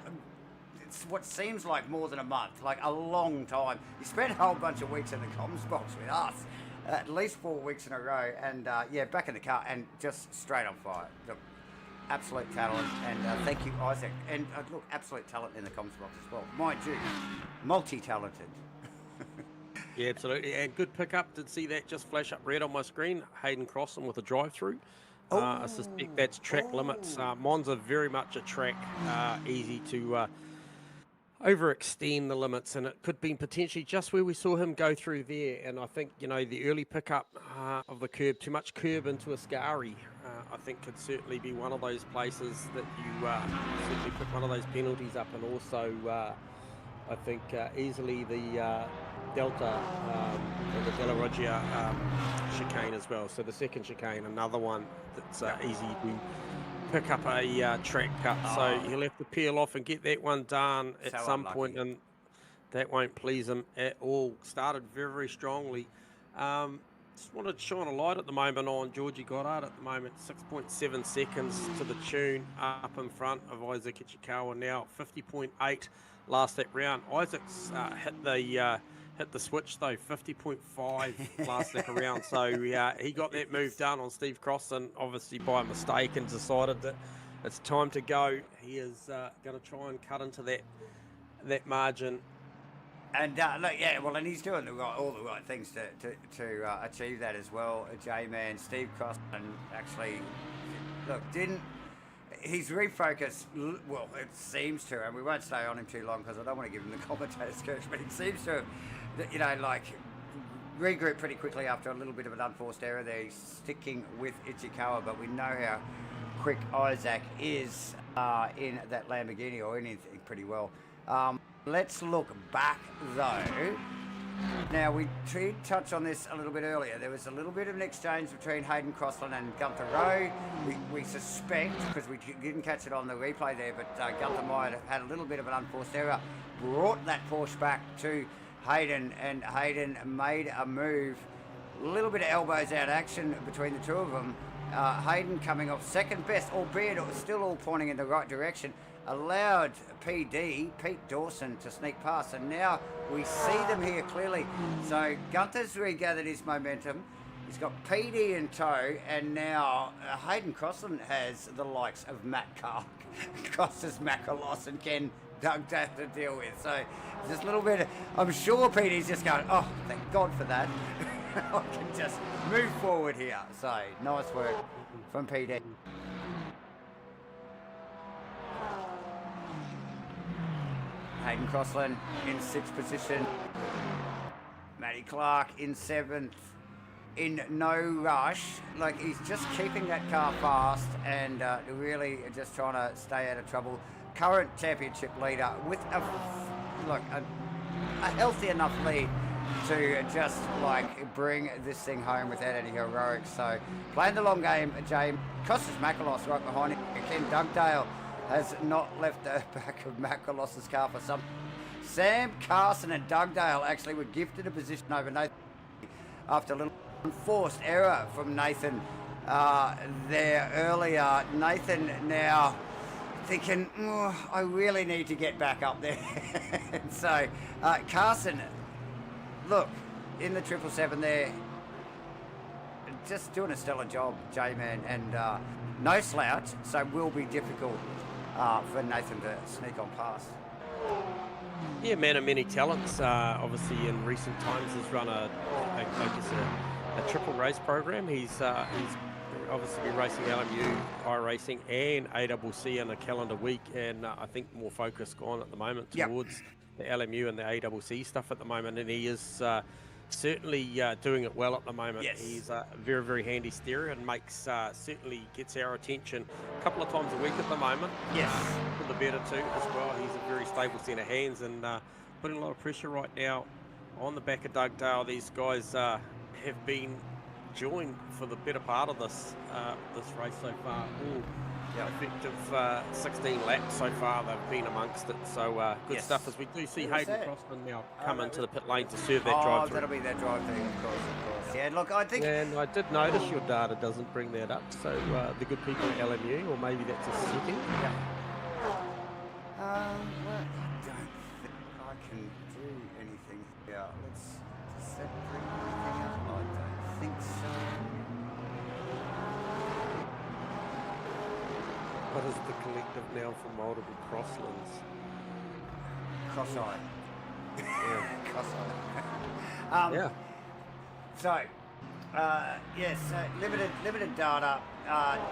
what seems like more than a month, like a long time. He spent a whole bunch of weeks in the comms box with us, at least 4 weeks in a row, and yeah, back in the car and just straight on fire. Look, absolute talent, and thank you, Isaac. And look, absolute talent in the comms box as well. Mind you, multi-talented. Yeah, absolutely. And good pickup. Did see that just flash up red on my screen. Hayden Crossan with a drive-through. I suspect that's track limits. Monza very much a track, easy to overextend the limits, and it could be potentially just where we saw him go through there. And I think, you know, the early pickup of the curb, too much curb into Ascari, I think could certainly be one of those places that you certainly pick one of those penalties up. And also, I think easily the Delta and the Della Roggia chicane as well. So the second chicane, another one that's easy to pick up a track cut. So he'll have to peel off and get that one done at some point, and that won't please him at all. Started very, very strongly. Just wanted to shine a light at the moment on Georgie Goddard at the moment. 6.7 seconds to the tune up in front of Isaac Ichikawa now. 50.8 last that round. Isaac's hit the switch though, 50.5 last lap around. So he got that move done on Steve Crossan, obviously by mistake, and decided that it's time to go. He is going to try and cut into that margin. And look, yeah, well, and he's doing all the right things to achieve that as well. J-Man, Steve Crossan actually, look, he's refocused, well, it seems to, and we won't stay on him too long because I don't want to give him the commentator's curse, but it seems to, you know, like, regroup pretty quickly after a little bit of an unforced error there. He's sticking with Ichikawa, but we know how quick Isaac is in that Lamborghini or anything pretty well. Let's look back, though. Now, we did touch on this a little bit earlier. There was a little bit of an exchange between Hayden Crossan and Gunther Rowe. We suspect, because we didn't catch it on the replay there, but Gunther might have had a little bit of an unforced error, brought that Porsche back to Hayden, and Hayden made a move. A little bit of elbows out action between the two of them. Hayden coming off second best, albeit it was still all pointing in the right direction. Allowed PD, Pete Dawson, to sneak past, and now we see them here clearly. So Gunther's regathered his momentum. He's got PD in tow, and now Hayden Crossan has the likes of Matt Carr, Costas Makalos, and Ken Dugdale to deal with. So just a little bit, I'm sure PD's just going, oh, thank God for that. I can just move forward here. So nice work from PD. Hayden Crossan in 6th position. Matty Clark in 7th. In no rush. Like, he's just keeping that car fast and really just trying to stay out of trouble. Current championship leader with a healthy enough lead to just like bring this thing home without any heroics. So playing the long game, James. Costas Makalos right behind him. Ken Dugdale has not left the back of Makalos's car for some. Sam Carson and Dugdale actually were gifted a position over Nathan after a little unforced error from Nathan there earlier. Nathan now thinking, I really need to get back up there. And so Carson, look, in the 777 there, just doing a stellar job, J-Man, and no slouch, so will be difficult for Nathan to sneak on past. Yeah, man of many talents. Obviously, in recent times, has run a triple race program. He's obviously been racing LMU, iRacing, and ACC in a calendar week, and I think more focus gone at the moment towards the LMU and the ACC stuff at the moment, and he is certainly doing it well at the moment. Yes. He's a very, very handy steerer and makes certainly gets our attention a couple of times a week at the moment. Yes. For the better too as well. He's a very stable centre hands, and putting a lot of pressure right now on the back of Doug Dale. These guys have been joined for the better part of this race so far. Effective 16 laps so far. They've been amongst it. So good stuff as we do see Hayden Crossman now come into the pit lane to serve that drive through. That'll be that drive through, of course. Yeah, look, I think... And I did notice your data doesn't bring that up, so the good people at LMU, or maybe that's a setting. Yeah. Well, I don't think I can do anything here. Does that bring anything up? I don't think so. What is the collective now for multiple crosslands? Cross-eye. Yeah. Cross-eye. Yeah. So, yes, limited data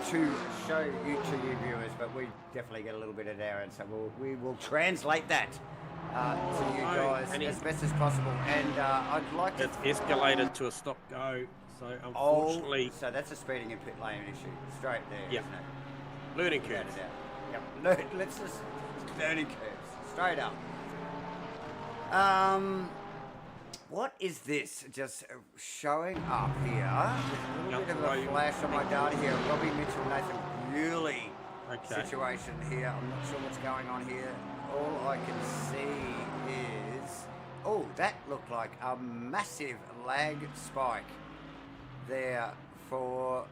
to show you to you viewers, but we definitely get a little bit at our end, so we will translate that to you guys as best as possible. And I'd like to... It's escalated to a stop-go, so unfortunately... Oh, so that's a speeding in pit lane issue, straight there, isn't it? Learning curves. Yep. Let's just... Learning curves, straight up. What is this just showing up here? A little bit of a flash on my data here. Robbie Mitchell, Nathan Bewley situation here. I'm not sure what's going on here. All I can see is... Oh, that looked like a massive lag spike there for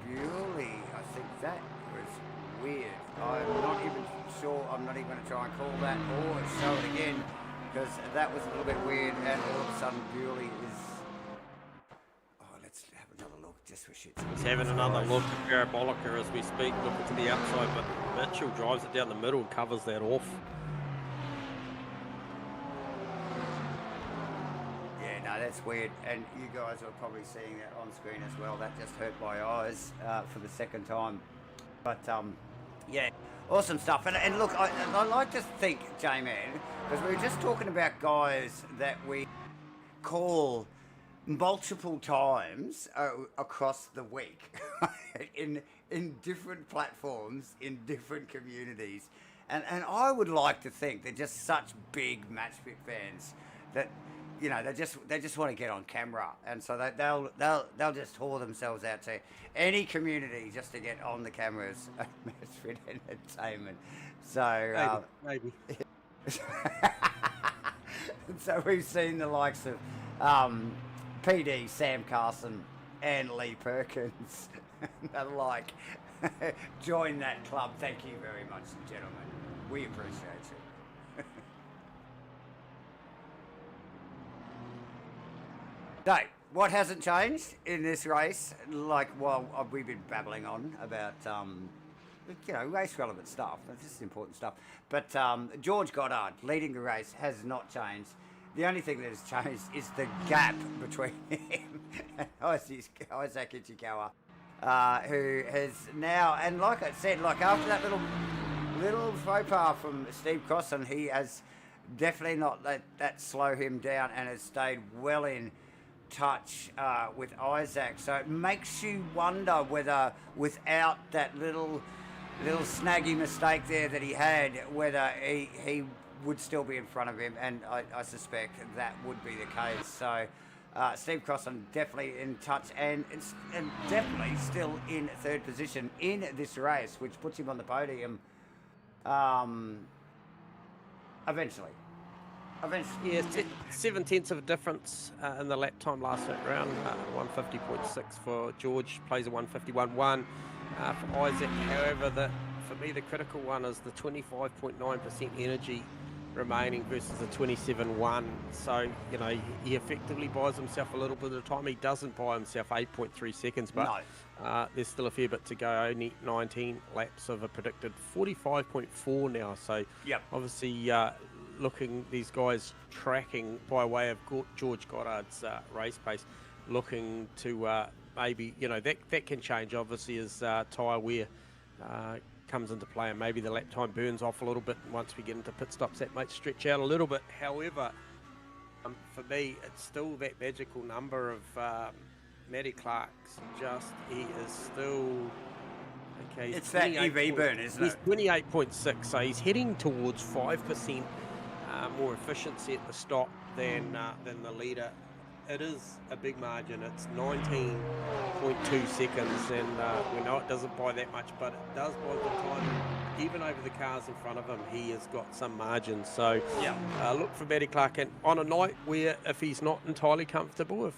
Bewley. I think that was weird. I'm not even sure. I'm not even going to try and call that or show it again, because that was a little bit weird, and all of a sudden Bewley is... Oh, let's have another look, just for shits. He's having another look at Parabolica as we speak, looking to the outside, but Mitchell drives it down the middle and covers that off. Yeah, no, that's weird, and you guys are probably seeing that on screen as well. That just hurt my eyes for the second time. But, yeah, awesome stuff. And look, I like to think, J-Man, because we were just talking about guys that we call multiple times across the week in different platforms, in different communities. And I would like to think they're just such big MatchFit fans that, you know, they just want to get on camera, and so they'll just haul themselves out to any community just to get on the cameras at MatchFit Entertainment. So maybe. So we've seen the likes of PD, Sam Carson, and Lee Perkins alike join that club. Thank you very much, gentlemen. We appreciate you. So, what hasn't changed in this race? Like, well, we've been babbling on about, you know, race-relevant stuff. That's just important stuff. But George Goddard leading the race has not changed. The only thing that has changed is the gap between him and Isaac Ichikawa, who has now, and like I said, like after that little faux pas from Steve Crossan, he has definitely not let that slow him down and has stayed well in touch with Isaac. So it makes you wonder whether, without that little snaggy mistake there that he had, whether he would still be in front of him, and I suspect that would be the case. So Steve Crossan definitely in touch, and definitely still in third position in this race, which puts him on the podium eventually. Yeah, 7/10 of a difference in the lap time last round. 150.6 for George, plays a 151.1 for Isaac. However, for me, the critical one is the 25.9% energy remaining versus the 27.1. So, you know, he effectively buys himself a little bit of time. He doesn't buy himself 8.3 seconds, but there's still a fair bit to go. Only 19 laps of a predicted 45.4 now. So, obviously, looking, these guys tracking by way of George Goddard's race pace, looking to maybe, you know, that can change obviously as tyre wear comes into play, and maybe the lap time burns off a little bit. And once we get into pit stops, that might stretch out a little bit. However, for me, it's still that magical number of Matty Clark's. He is still Okay, it's that EV burn, isn't it? He's 28.6, so he's heading towards 5% more efficiency at the stop than the leader. It is a big margin. It's 19.2 seconds, and we know it doesn't buy that much, but it does buy the time. Even over the cars in front of him, he has got some margin. So Yeah. look for Matty Clark, and on a night where if he's not entirely comfortable, if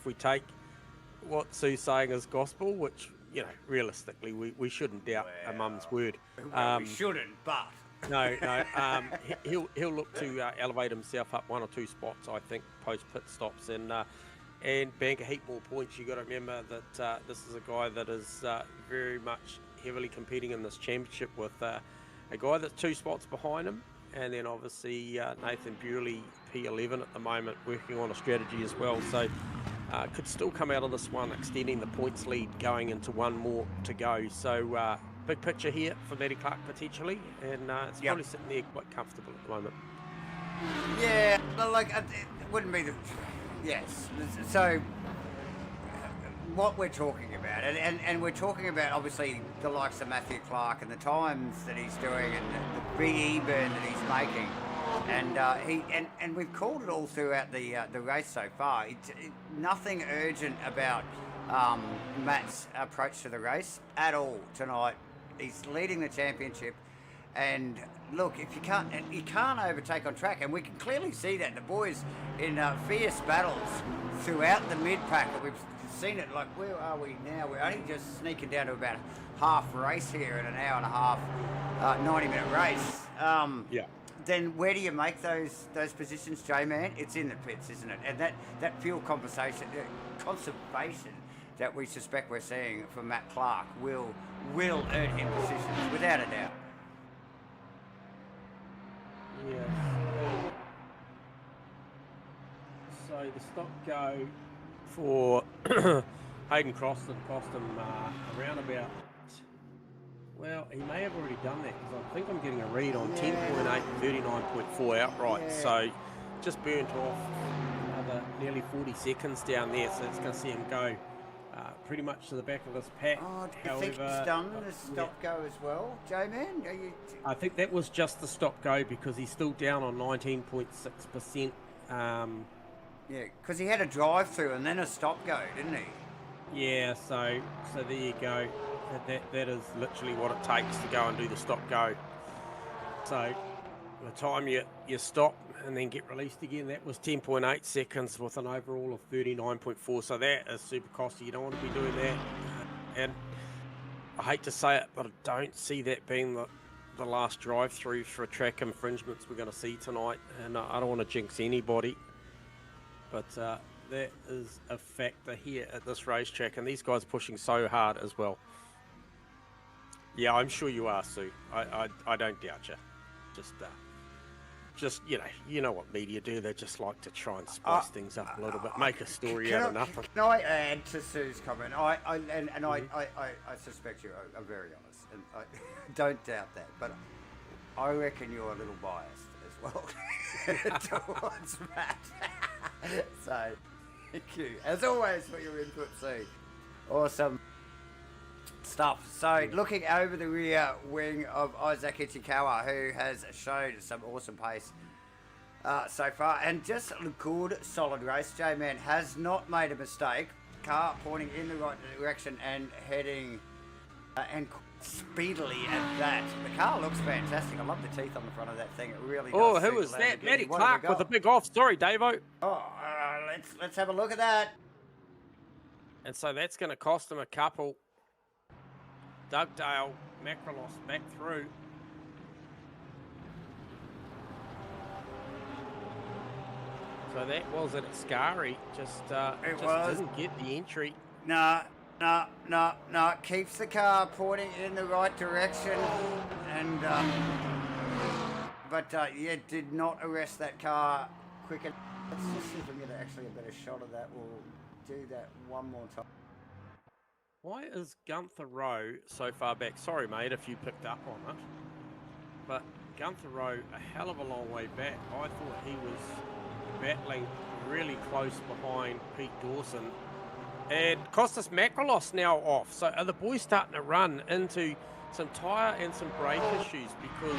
we take what Sue's saying as gospel, which realistically we shouldn't doubt a mum's word. Well, we shouldn't, but. No. He'll look to elevate himself up 1 or 2 spots, I think, post pit stops, and bank a heap more points. You got to remember that this is a guy that is very much heavily competing in this championship with a guy that's 2 spots behind him, and then obviously Nathan Bewley P11 at the moment working on a strategy as well. So could still come out of this one extending the points lead going into one more to go. So big picture here for Matty Clark potentially, and it's probably sitting there quite comfortable at the moment. Yeah, like it wouldn't be the. Yes, so what we're talking about, and we're talking about obviously the likes of Matthew Clark and the times that he's doing, and the big E-burn that he's making, and we've called it all throughout the race so far. Nothing urgent about Matt's approach to the race at all tonight. He's leading the championship, and look, if you can't overtake on track, and we can clearly see that the boys in fierce battles throughout the mid-pack, that we've seen it. Like, where are we now? We're only just sneaking down to about half race here in an hour and a half, 90-minute race. Then where do you make those positions, J-Man? It's in the pits, isn't it? And that fuel conservation that we suspect we're seeing from Matt Clark will earn him positions without a doubt. Yeah. So the stop go for Hayden Croston cost him around about. Well, he may have already done that, because I think I'm getting a read on 10.8, 39.4 outright. Yeah. So just burnt off another nearly 40 seconds down there. So it's going to see him go pretty much to the back of this pack. Oh, do you think he's done the stop go as well, J-Man? I think that was just the stop go, because he's still down on 19.6%. Yeah, because he had a drive through and then a stop go, didn't he? Yeah, so there you go. That is literally what it takes to go and do the stop go. So by the time you stop and then get released again, that was 10.8 seconds with an overall of 39.4. So that is super costly. You don't want to be doing that. And I hate to say it, but I don't see that being the last drive through for track infringements we're going to see tonight. And I don't want to jinx anybody, but that is a factor here at this racetrack. And these guys are pushing so hard as well. Yeah, I'm sure you are, Sue. I don't doubt you. Just you know what media do. They just like to try and spice things up a little bit, make a story out of nothing. Can I add to Sue's comment? I suspect you are very honest, and I don't doubt that. But I reckon you're a little biased as well towards Matt. So, thank you as always for your input, Sue. Awesome stuff. So looking over the rear wing of Isaac Ichikawa, who has showed some awesome pace so far, and just a good solid race. J-Man has not made a mistake. Car pointing in the right direction and heading and speedily at that. The car looks fantastic. I love the teeth on the front of that thing. It really does. Oh, who was that? Matty Clark with a big off. Sorry, Davo. Oh, let's have a look at that. And so that's going to cost him a couple. Dugdale, Macrolos back through. So that was at Ascari. Just didn't get the entry. No. Keeps the car pointing in the right direction, and did not arrest that car quick enough. Let's just see if we can get actually a better shot of that. We'll do that one more time. Why is Gunther Rowe so far back? Sorry, mate, if you picked up on it. But Gunther Rowe, a hell of a long way back. I thought he was battling really close behind Pete Dawson And Costas Makrolos now off. So are the boys starting to run into some tyre and some brake issues, because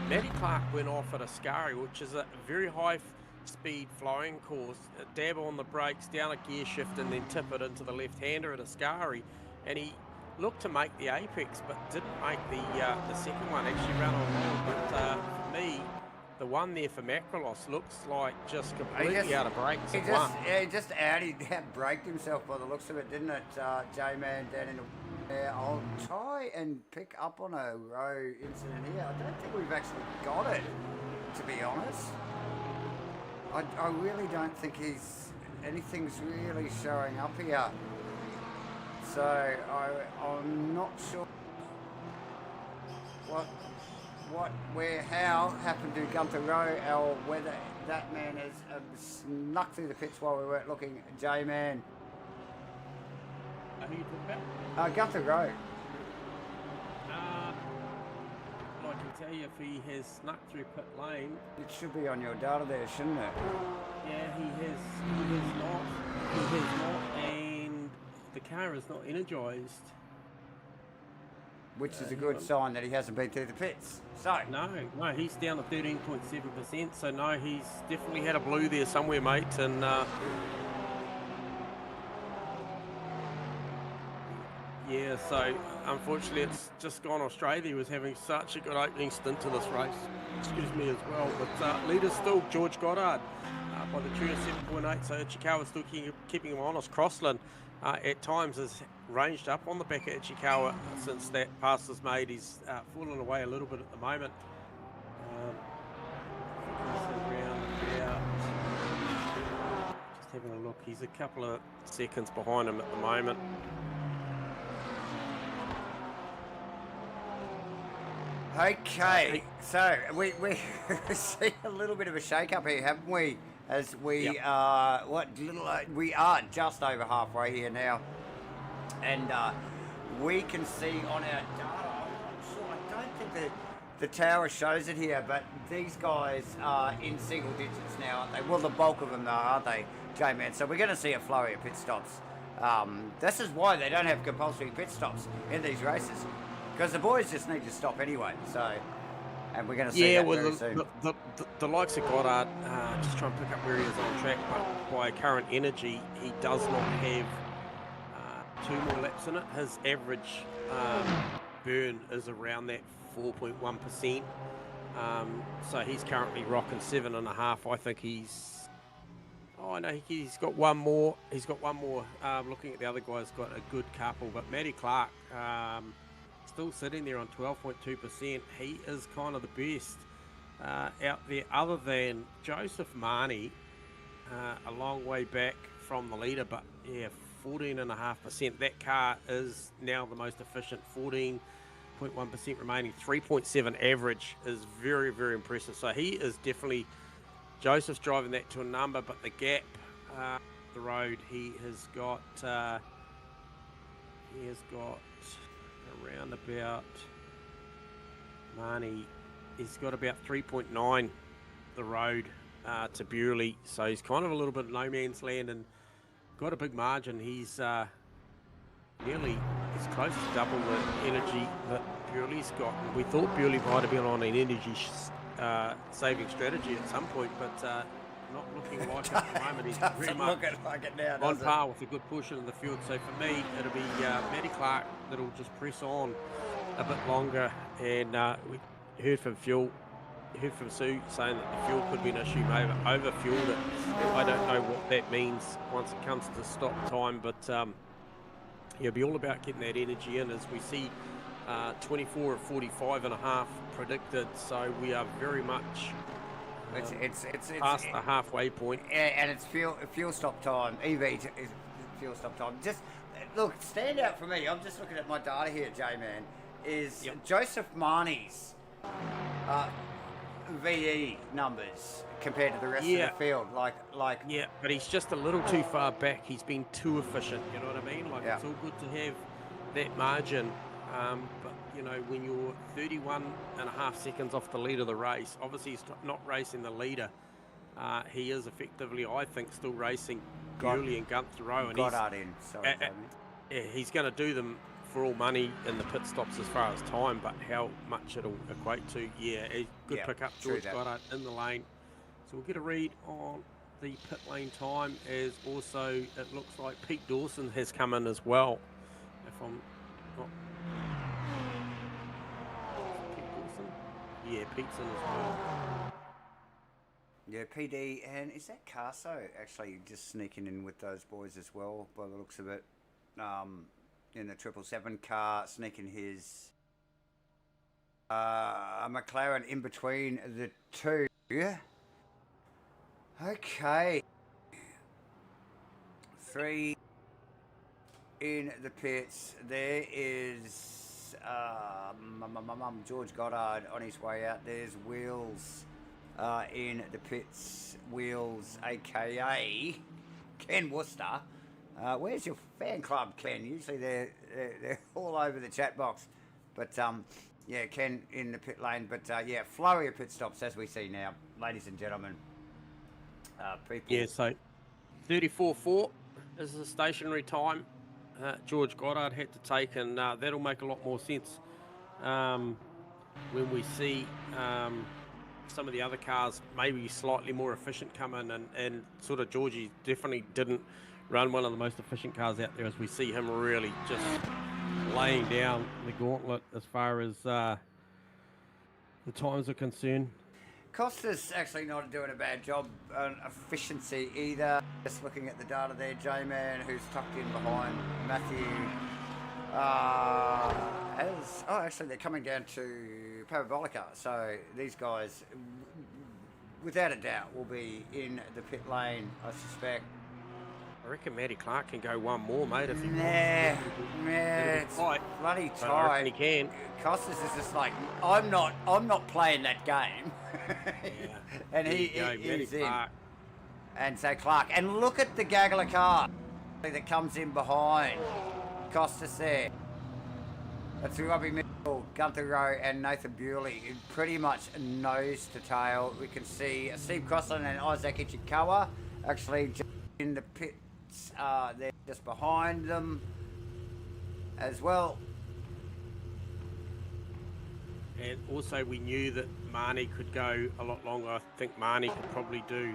Matty Clark went off at Ascari, which is a very high speed flowing course, a dab on the brakes, down a gear shift, and then tip it into the left-hander at Ascari, and he looked to make the apex but didn't make the second one. Actually ran on long, but for me, the one there for Makrolos looks like just completely out of brakes. He just out-braked himself by the looks of it, didn't it, J-Man down in the... I'll try and pick up on a row incident here. I don't think we've actually got it, to be honest. I really don't think anything's really showing up here. So I'm not sure how happened to Gunther Rowe, or whether that man has snuck through the pits while we weren't looking. J-Man. Who are you talking about? Gunther Rowe. I can tell you, if he has snuck through pit lane, it should be on your data there, shouldn't it? Yeah, he has not, and the car is not energised. Which is a good sign that he hasn't been through the pits. So no, he's down to 13.7%. So no, he's definitely had a blue there somewhere, mate. And yeah, so unfortunately, it's just gone Australia. He was having such a good opening stint to this race. Excuse me as well. But leader still George Goddard by the tune of 7.8. So Ichikawa still keeping him honest. Crossland at times has ranged up on the back of Ichikawa since that pass was made. He's fallen away a little bit at the moment. Just having a look. He's a couple of seconds behind him at the moment. Okay, so we see a little bit of a shake-up here, haven't we? As we we are just over halfway here now, and we can see on our data. I'm not sure. I don't think the tower shows it here, but these guys are in single digits now, aren't they? Well, the bulk of them are, aren't they, J-Man? So we're going to see a flurry of pit stops. This is why they don't have compulsory pit stops in these races. Because the boys just need to stop anyway, so, and we're going to see that very soon. The likes of Goddard, just trying to pick up where he is on track, but by current energy, he does not have 2 more laps in it. His average burn is around that 4.1%. So he's currently rocking 7.5. I think he's... Oh, no, he's got one more. He's got one more. Looking at the other guys, got a good couple, but Matty Clark... still sitting there on 12.2%. He is kind of the best out there, other than Joseph Marnie, a long way back from the leader, but yeah, 14.5%. That car is now the most efficient, 14.1% remaining, 3.7 average is very, very impressive. So he is definitely, Joseph's driving that to a number, but the gap, the road, he has got around about Marnie, he's got about 3.9 the road to Bewley, so he's kind of a little bit no man's land and got a big margin. He's he's close to double the energy that Bewley's got, and we thought Bewley might have been on an energy saving strategy at some point, but not looking like it at the moment. He's very much like it now, on par with a good push in the field. So for me, it'll be Matty Clark that'll just press on a bit longer. And we heard from Sue saying that the fuel could be an issue, maybe over-fueled it. I don't know what that means once it comes to stop time, but it'll be all about getting that energy in, as we see 24 of 45.5 predicted. So we are very much it's past the halfway point. And it's fuel stop time. EV is fuel stop time. Just look, stand out for me. I'm just looking at my data here, J-Man. Is Joseph Marnie's VE numbers compared to the rest of the field? Like yeah, but he's just a little too far back. He's been too efficient. You know what I mean? Like it's all good to have that margin, but you know, when you're 31.5 seconds off the lead of the race, obviously he's not racing the leader. he is effectively, I think, still racing Bewley and Gunther Rowe. And Goddard in, sorry, he's going to do them for all money in the pit stops as far as time, but how much it'll equate to, a good pick up, George Goddard in the lane. So we'll get a read on the pit lane time, as also it looks like Pete Dawson has come in as well. If I'm not... Pete Dawson? Yeah, Pete's in as well. Yeah, PD, and is that Carso actually just sneaking in with those boys as well, by the looks of it? In the 777 car, sneaking his McLaren in between the two. Yeah. Okay. 3 in the pits. There is George Goddard on his way out. There's Wheels in the pits. Wheels, aka Ken Worcester. Where's your fan club, Ken? Usually they're all over the chat box. But yeah, Ken in the pit lane. But yeah, flurry of pit stops as we see now, ladies and gentlemen. People. Yeah, so 34.4 is the stationary time George Goddard had to take, and that'll make a lot more sense when we see some of the other cars maybe slightly more efficient come in, and sort of Georgie definitely didn't run one of the most efficient cars out there, as we see him really just laying down the gauntlet as far as the times are concerned. Costa's actually not doing a bad job on efficiency either. Just looking at the data there, J-Man, who's tucked in behind Matthew. Actually, they're coming down to Parabolica. So these guys, without a doubt, will be in the pit lane, I suspect. I reckon Matty Clark can go one more, mate, if he wants. It's bloody tight. I reckon he can. Costas is just like, I'm not playing that game. Yeah. And he's in. And so Clark, and look at the gaggle of car that comes in behind Costas there. That's Robbie Mitchell, Gunther Rowe, and Nathan Bewley, pretty much nose to tail. We can see Steve Crossland and Isaac Ichikawa actually in the pits. They're just behind them as well. And also we knew that Marnie could go a lot longer. I think Marnie could probably do,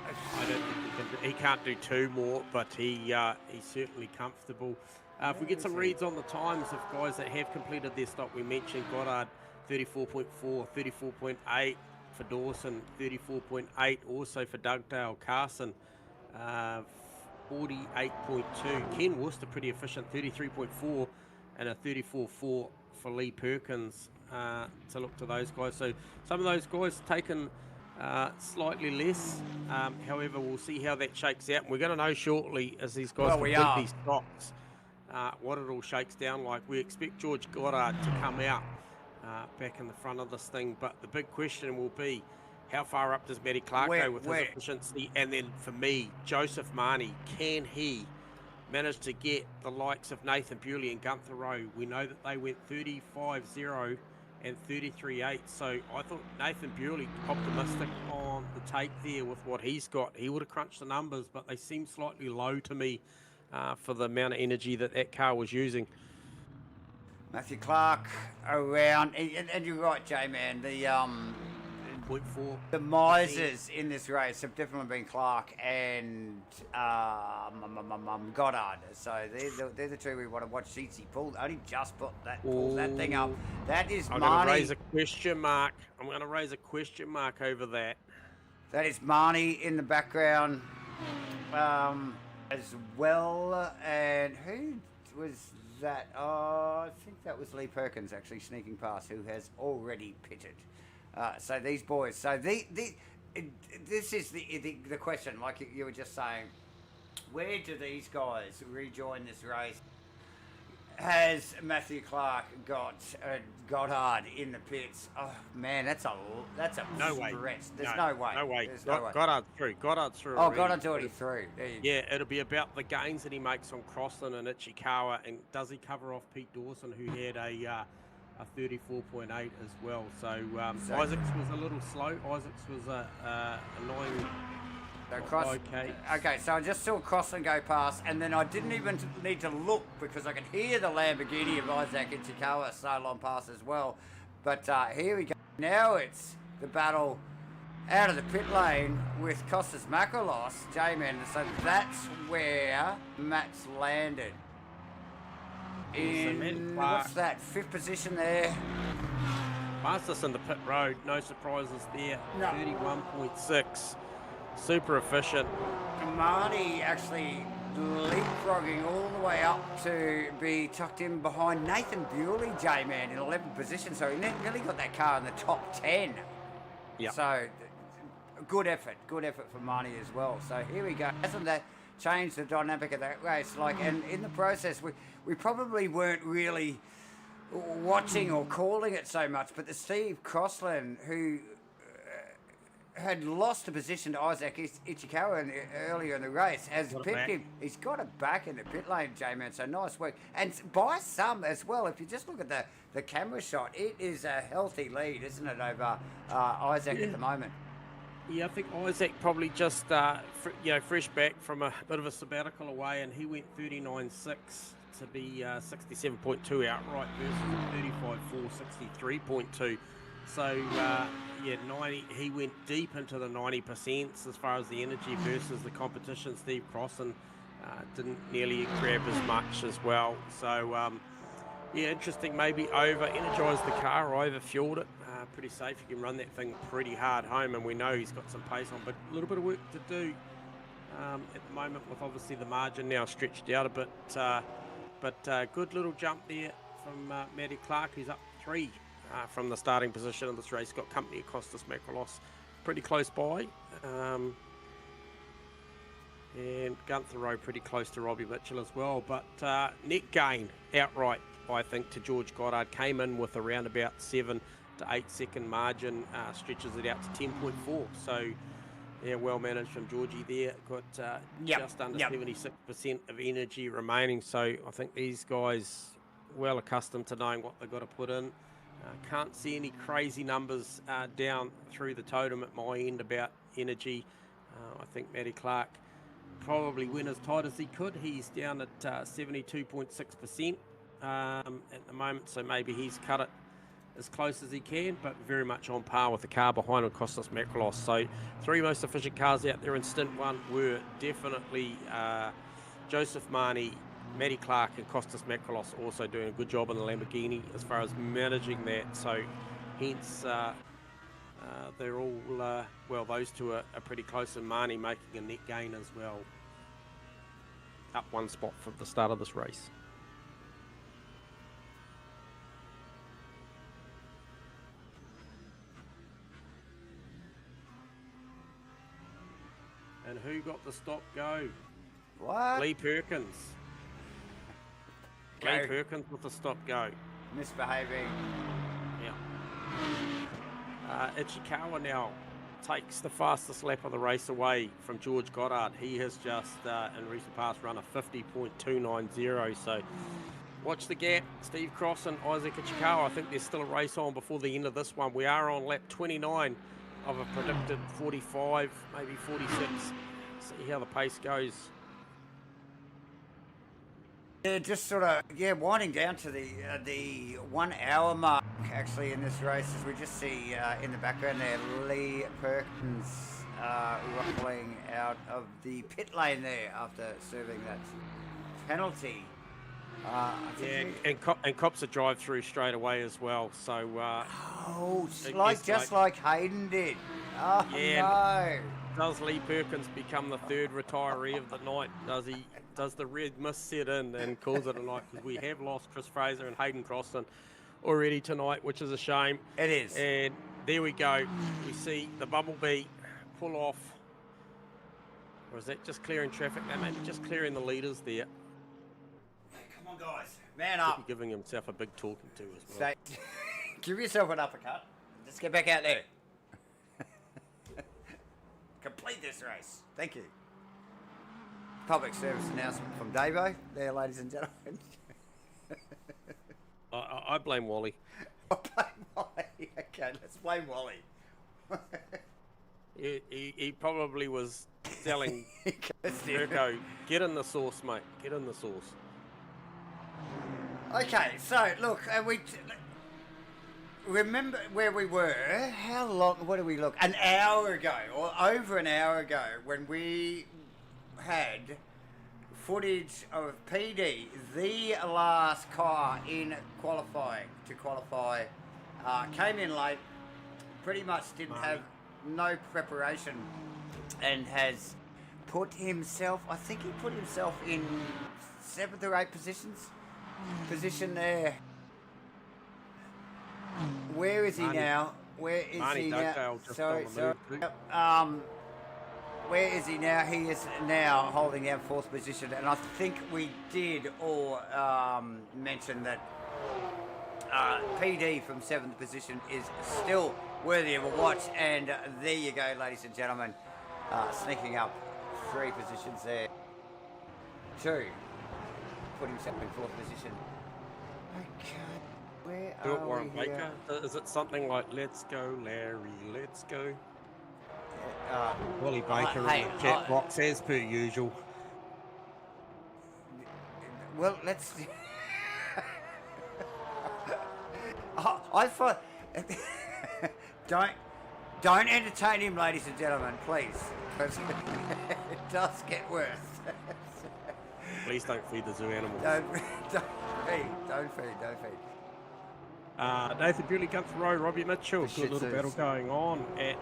I don't think he can't do 2 more, but he's certainly comfortable. If we get some reads on the times of guys that have completed their stop, we mentioned Goddard 34.4, 34.8 for Dawson, 34.8 also for Dugdale. Carson 48.2. Ken Worcester pretty efficient, 33.4, and a 34.4 for Lee Perkins. To look to those guys. So some of those guys taken slightly less. However, we'll see how that shakes out. And we're going to know shortly as these guys complete these stops what it all shakes down like. We expect George Goddard to come out back in the front of this thing. But the big question will be, how far up does Matty Clark go with his efficiency? And then for me, Joseph Marnie, can he manage to get the likes of Nathan Bewley and Gunther Rowe? We know that they went 35.0 and 33.8. So I thought Nathan Bewley, optimistic on the take there with what he's got. He would have crunched the numbers, but they seem slightly low to me for the amount of energy that car was using. Matthew Clark around, and you're right, J-Man, the 0.4. The misers in this race have definitely been Clark and Goddard. So they're the two we want to watch. He only just pulled that thing up. That is Marnie. I'm going to raise a question mark. I'm going to raise a question mark over that. That is Marnie in the background as well. And who was that? Oh, I think that was Lee Perkins actually sneaking past, who has already pitted. So these boys, so this is the question, like you were just saying, where do these guys rejoin this race? Has Matthew Clark got Goddard in the pits? Oh man, that's a no way. There's no way. No way. There's no way. Goddard's through. Goddard's through. Oh, Goddard's already through. It'll be about the gains that he makes on Crossland and Ichikawa, and does he cover off Pete Dawson, who had a a 34.8 as well. So Isaacs was a little slow. Isaacs was a 9. Okay, so I just saw Crossland go past, and then I didn't even need to look because I could hear the Lamborghini of Isaac Ichikawa sail on past as well. But here we go. Now it's the battle out of the pit lane with Costas Makrolos, J-Man. So that's where Matt's landed. In, what's that, 5th position there? Fastest in the pit road, no surprises there. No. 31.6. Super efficient. Kamani actually leapfrogging all the way up to be tucked in behind Nathan Bewley, J-Man, in 11th position. So he nearly got that car in the top 10. Yeah. So good effort for Marnie as well. So here we go. Hasn't that changed the dynamic of that race? Like, and in the process, we probably weren't really watching or calling it so much, but the Steve Crossland, who had lost a position to Isaac Ichikawa earlier in the race, has picked him. He's got it back in the pit lane, J-Man, so nice work. And by some as well, if you just look at the camera shot, it is a healthy lead, isn't it, over Isaac at the moment? Yeah, I think Isaac probably just, fresh back from a bit of a sabbatical away, and he went 39.6 to be 67.2 outright versus 35.4, 63.2. So, 90. He went deep into the 90% as far as the energy versus the competition. Steve Crossan didn't nearly grab as much as well. So, interesting. Maybe over-energized the car, over-fueled it. Pretty safe. You can run that thing pretty hard home, and we know he's got some pace on, but a little bit of work to do at the moment with obviously the margin now stretched out a bit. But good little jump there from Matty Clark, who's up 3. From the starting position of this race. Got company of Costas Makrolos pretty close by. And Gunther Rowe pretty close to Robbie Mitchell as well. But net gain outright, I think, to George Goddard. Came in with around about 7 to 8 second margin. Stretches it out to 10.4. So, yeah, well managed from Georgie there. Got just under 76% of energy remaining. So I think these guys well accustomed to knowing what they've got to put in. Can't see any crazy numbers down through the totem at my end about energy. I think Matty Clark probably went as tight as he could. He's down at 72.6% at the moment, so maybe he's cut it as close as he can, but very much on par with the car behind him, Costas Makrolos. So 3 most efficient cars out there in stint 1 were definitely Joseph Marnie, Matty Clark and Costas Makrolos also doing a good job in the Lamborghini as far as managing that. So hence they're all, those two are pretty close, and Marnie making a net gain as well. Up 1 spot from the start of this race. And who got the stop go? What? Lee Perkins. Lee Perkins with the stop go. Misbehaving. Yeah. Ichikawa now takes the fastest lap of the race away from George Goddard. He has just, in recent past, run a 50.290. So watch the gap. Steve Cross and Isaac Ichikawa. I think there's still a race on before the end of this one. We are on lap 29 of a predicted 45, maybe 46. See how the pace goes. Yeah, just sort of, winding down to the 1 hour mark, actually, in this race, as we just see in the background there, Lee Perkins ruffling out of the pit lane there after serving that penalty. And cops a drive through straight away as well. So like Hayden did. Oh no! Does Lee Perkins become the 3rd retiree of the night? Does the red mist set in and calls it a night? Because we have lost Chris Fraser and Hayden Crossan already tonight, which is a shame. It is. And there we go. We see the Bumblebee pull off. Or is that just clearing traffic? That may be just clearing the leaders there. Come on, guys. Man up. Giving himself a big talking to as well. Give yourself an uppercut. Just get back out there. Complete this race. Thank you. Public service announcement from Davo there, ladies and gentlemen. I blame Wally. I blame Wally. Okay, let's blame Wally. He probably was telling Virgo, get in the sauce, mate. Get in the sauce. Okay, so look, we remember where we were. How long? What did we look? An hour ago, or over an hour ago, when we had footage of PD, the last car in qualifying to qualify, came in late, pretty much didn't have no preparation, and has put himself, I think he put himself in 7th or 8th position there. Where is he now? Where is he now? Sorry. Where is he now? He is now holding down 4th position, and I think we did all mention that PD from 7th position is still worthy of a watch, and there you go, ladies and gentlemen, sneaking up 3 positions there. 2, put himself in 4th position. Okay, where are Warren we here? Baker? Is it something like, let's go, Larry, let's go? Wally Baker in the chat box, as per usual. Well, let's... I thought... Don't entertain him, ladies and gentlemen, please. Because it does get worse. Please don't feed the zoo animals. Don't feed. Nathan Bewley, Gunther Rowe, Robbie Mitchell. Good little battle going on at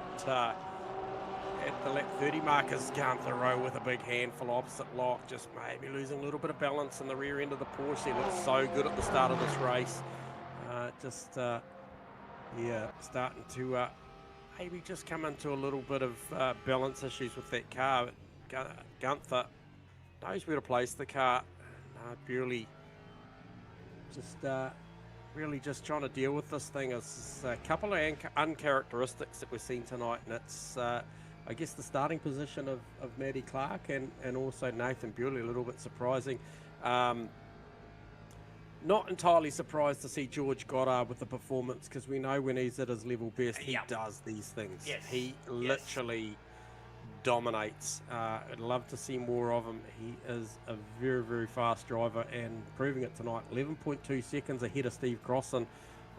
the lap 30 markers. Gunther Rowe with a big handful opposite lock, just maybe losing a little bit of balance in the rear end of the Porsche. He looked so good at the start of this race. Starting to maybe just come into a little bit of balance issues with that car. Gunther knows where to place the car. Bewley just really just trying to deal with this thing. It's a couple of uncharacteristics that we've seen tonight, and it's I guess the starting position of Matty Clark and also Nathan Bewley, a little bit surprising. Not entirely surprised to see George Goddard with the performance, because we know when he's at his level best, he does these things. Yes. He literally dominates. I'd love to see more of him. He is a very, very fast driver and proving it tonight. 11.2 seconds ahead of Steve Crossan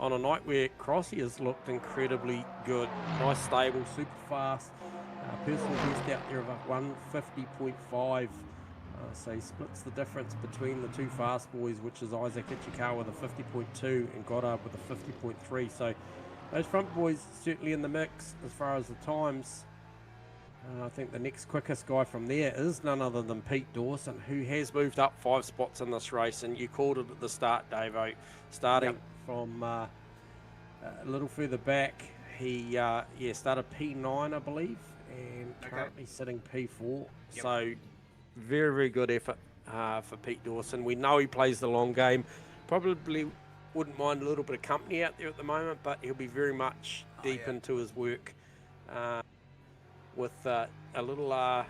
on a night where Crossy has looked incredibly good. Nice stable, super fast. Personal best out there of a 150.5. So he splits the difference between the two fast boys, which is Isaac Ichikawa with a 50.2 and Goddard with a 50.3. So those front boys certainly in the mix as far as the times. I think the next quickest guy from there is none other than Pete Dawson, who has moved up 5 spots in this race, and you called it at the start, Davo. Starting from a little further back, he started P9, I believe, and currently sitting P4. So very, very good effort for Pete Dawson. We know he plays the long game. Probably wouldn't mind a little bit of company out there at the moment, but he'll be very much deep into his work with a little, bang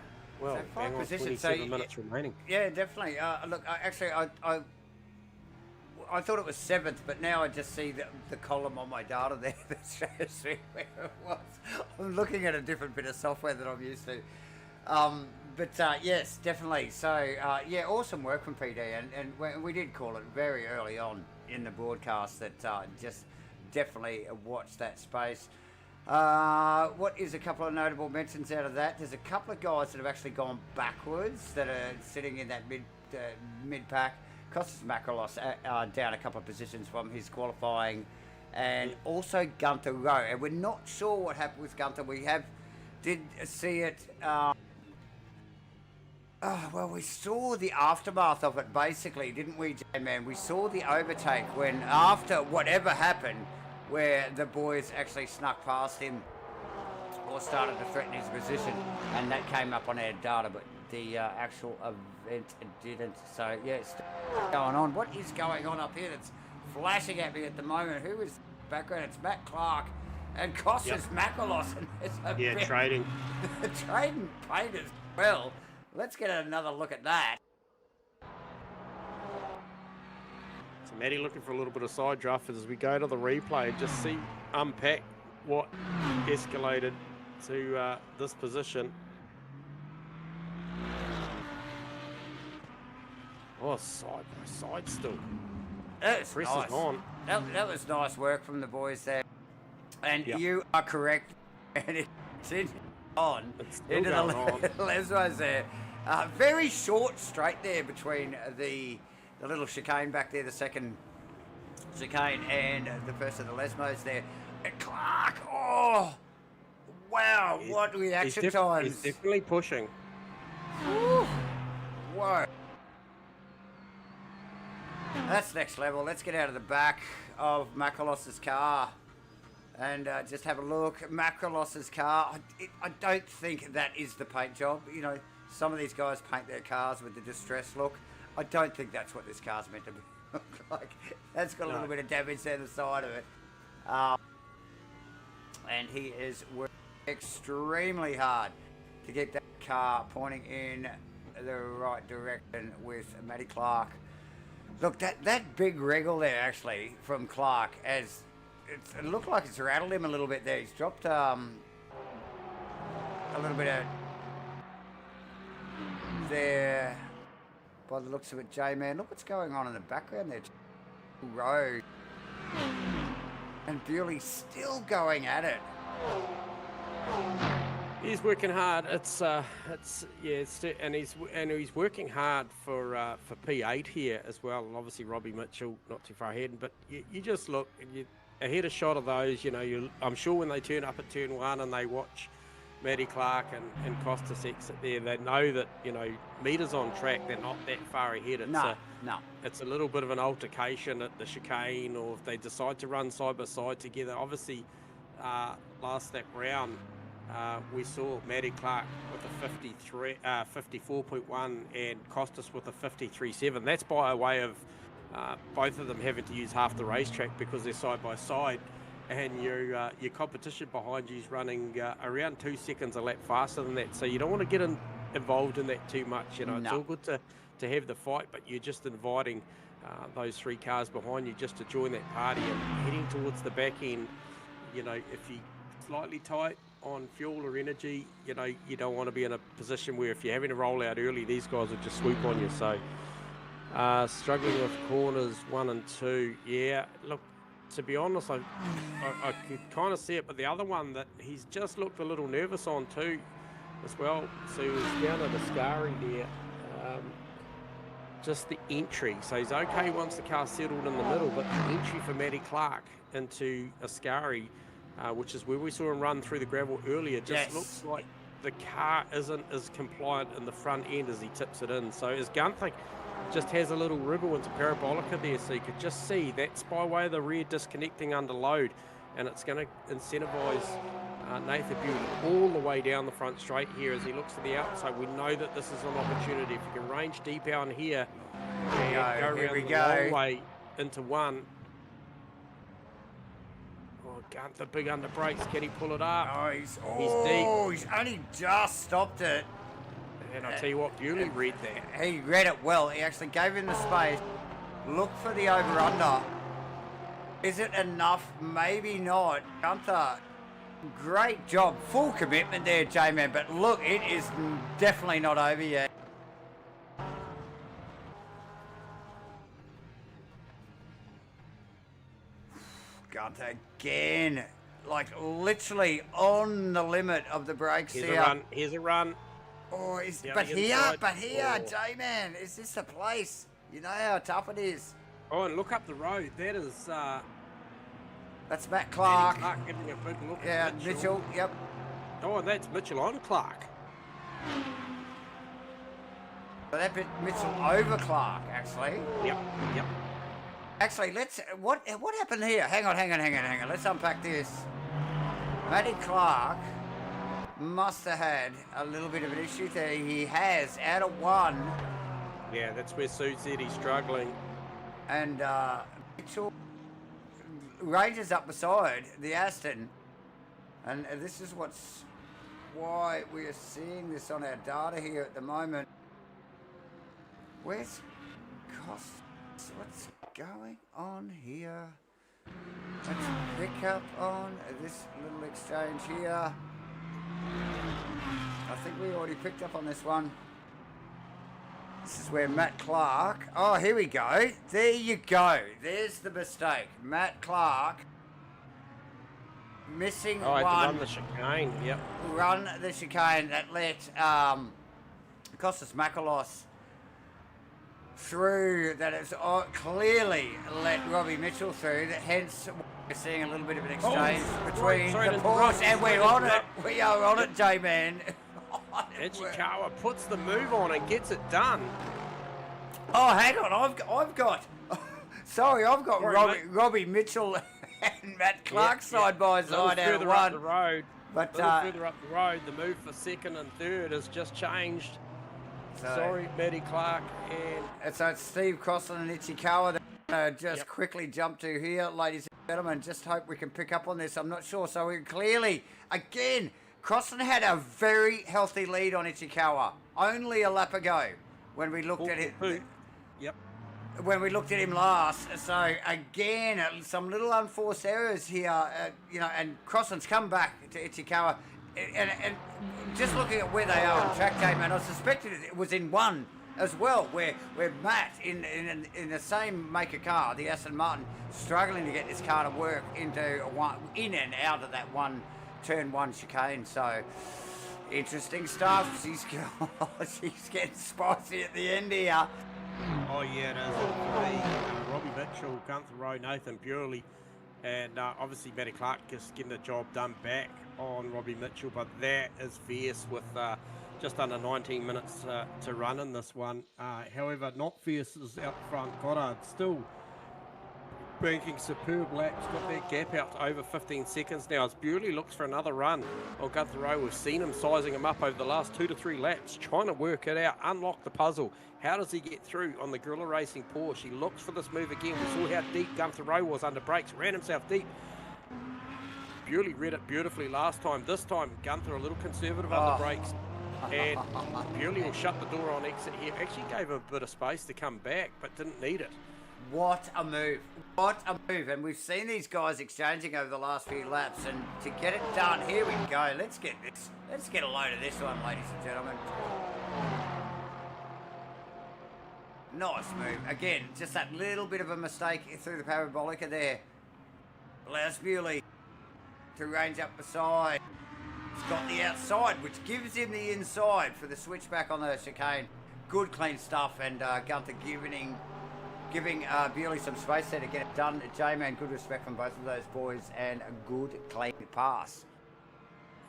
on 27 minutes remaining. Yeah, definitely. Look, actually, I thought it was 7th, but now I just see the column on my data there that shows me where it was. I'm looking at a different bit of software that I'm used to. But yes, definitely. So, awesome work from PD. And we did call it very early on in the broadcast that just definitely watch that space. What is a couple of notable mentions out of that? There's a couple of guys that have actually gone backwards that are sitting in that mid-pack. Costas Makalos down a couple of positions from his qualifying. And also Gunther Rowe. And we're not sure what happened with Gunther. We did see it... we saw the aftermath of it, basically, didn't we, J-Man? We saw the overtake when, after whatever happened, where the boys actually snuck past him or started to threaten his position, and that came up on our data, but the actual event didn't. So, yeah, it's going on. What is going on up here that's flashing at me at the moment? Who is background? It's Matt Clark and Costas Makalos. Trading. Trading paint as well. Let's get another look at that. So Matty looking for a little bit of side draft as we go to the replay and just unpack what escalated to this position. Oh, side by side still. That was Press nice. is on. That was nice work from the boys there. And you are correct. And it's on into the Lesbos there. Very short straight there between the little chicane back there, the second chicane, and the first of the Lesmos there. And Clark, oh, wow, what reaction times. He's definitely pushing. Whew. Whoa. That's next level. Let's get out of the back of Makalos's car and just have a look. Makalos's car, I don't think that is the paint job. You know, some of these guys paint their cars with the distress look. I don't think that's what this car's meant to look like. That's got a little bit of damage down the side of it. And he is working extremely hard to get that car pointing in the right direction with Matty Clark. Look, that big wriggle there, actually, from Clark, it looked like it's rattled him a little bit there. He's dropped a little bit of there by the looks of it, J-Man. Look what's going on in the background there. Road. And Bewley's still going at it. He's working hard. And he's working hard for P8 here as well. And obviously Robbie Mitchell not too far ahead. But you just look and you ahead a shot of those. You know, I'm sure when they turn up at turn one and they watch Matty Clark and Costas exit there, they know that, you know, meters on track, they're not that far ahead. It's a little bit of an altercation at the chicane, or if they decide to run side by side together. Obviously, last lap round, we saw Matty Clark with a 54.1 and Costas with a 53.7. That's by way of both of them having to use half the racetrack because they're side by side, and your competition behind you is running around 2 seconds a lap faster than that. So you don't want to get involved in that too much. You know, it's all good to have the fight, but you're just inviting those 3 cars behind you just to join that party and heading towards the back end. You know, if you're slightly tight on fuel or energy, you know, you don't want to be in a position where if you're having to roll out early, these guys will just swoop on you. So struggling with corners 1 and 2. Yeah, look, to be honest, I could kind of see it, but the other one that he's just looked a little nervous on too as well. So he was down at Ascari there, just the entry. So he's okay once the car's settled in the middle, but the entry for Matty Clark into Ascari, which is where we saw him run through the gravel earlier, just looks like the car isn't as compliant in the front end as he tips it in. So as Gunther just has a little wriggle into Parabolica there, so you could just see that's by way of the rear disconnecting under load, and it's going to incentivize Nathan Bewley all the way down the front straight here as he looks to the outside. We know that this is an opportunity. If you can range deep down here and go around the long way into one. Oh, Gunther big under brakes. Can he pull it up? Oh, he's deep. He's only just stopped it. And I'll tell you what, Bewley read that. He read it well. He actually gave him the space. Look for the over-under. Is it enough? Maybe not. Gunther, great job. Full commitment there, J-Man. But look, it is definitely not over yet. Gunther again. Like literally on the limit of the brakes here. Here's a run. Oh, but here, J-Man, is this the place? You know how tough it is. Oh, and look up the road. That is... that's Matt Clark. Clark giving a big look at Mitchell, yep. Oh, and that's Mitchell on Clark. So that bit Mitchell over Clark, actually. Yep. Actually, what happened here? Hang on. Let's unpack this. Matty Clark must have had a little bit of an issue there. He has, out of 1. Yeah, that's where Sue said he's struggling. And Mitchell ranges up beside the Aston. And this is why we are seeing this on our data here at the moment. Where's Cost? What's going on here? Let's pick up on this little exchange here. I think we already picked up on this one. This is where Matt Clark... Oh, here we go. There you go. There's the mistake. Matt Clark missing one. Run the chicane, yep. Run the chicane that let Kostas Makalos through, that has clearly let Robbie Mitchell through, that hence we're seeing a little bit of an exchange between the Porsche, and we're on it. We are on it, J-Man. Ichikawa puts the move on and gets it done. Oh, hang on, I've got sorry, I've got Robbie Mitchell and Matt Clark side by side out of one. Up the road. But further up the road, the move for second and third has just changed. Sorry, Matty Clark and so it's Steve Crossland and Ichikawa that just quickly jump to here, ladies and gentlemen. Just hope we can pick up on this. I'm not sure. So we clearly, again, Crossland had a very healthy lead on Ichikawa. Only a lap ago when we looked at it. Yep. When we looked at him last. So again, some little unforced errors here, and Crossland's come back to Ichikawa. And just looking at where they are on track, man, I suspected it was in one as well, where Matt in the same maker car, the Aston Martin, struggling to get this car to work in and out of that turn one chicane. So interesting stuff. She's getting spicy at the end here. Oh yeah, it is. Robbie Mitchell, Gunther Rowe, Nathan Burley, and obviously Matty Clark just getting the job done back on Robbie Mitchell, but that is fierce with just under 19 minutes to run in this one. However, not fierce is out front. Goddard still banking superb laps, got that gap out to over 15 seconds now as Burley looks for another run on Gunther Rowe. We've seen him sizing him up over the last 2 to 3 laps, trying to work it out, unlock the puzzle. How does he get through on the Guerrilla Racing Porsche? He looks for this move again. We saw how deep Gunther Rowe was under brakes, ran himself deep. Burley read it beautifully last time. This time, Gunther a little conservative under brakes. And Burley will shut the door on exit here. Actually gave him a bit of space to come back, but didn't need it. What a move. What a move. And we've seen these guys exchanging over the last few laps. And to get it done, here we go. Let's get this. Let's get a load of this one, ladies and gentlemen. Nice move. Again, just that little bit of a mistake through the parabolica there. Allows Burley to range up the side. He's got the outside, which gives him the inside for the switchback on the chicane. Good, clean stuff, and Gunther giving Burley some space there to get it done. J-Man, good respect from both of those boys, and a good, clean pass.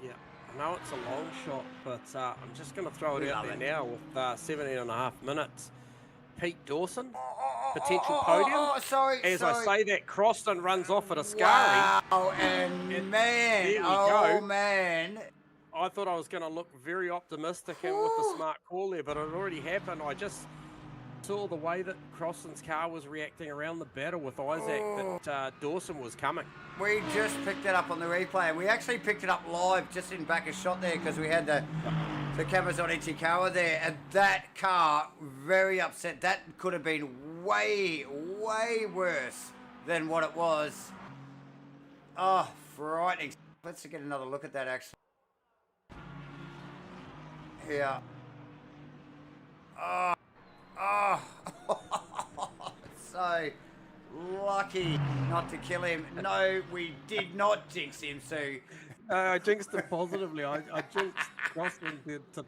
Yeah, I know it's a long shot, but I'm just going to throw it out there now with 17 and a half minutes. Pete Dawson, potential podium. Sorry. I say that, Croston runs off at Ascari. Wow, and man, man. I thought I was going to look very optimistic and with a smart call there, but it already happened. I just saw the way that Croston's car was reacting around the battle with Isaac that Dawson was coming. We just picked it up on the replay, and we actually picked it up live just in back of shot there because we had the cameras on Ichikawa there, and that car very upset. That could have been way, way worse than what it was. Oh, frightening. Let's get another look at that actually. Here. Oh, so lucky not to kill him. No, we did not jinx him, Sue. I jinxed him positively. I jinxed Croston to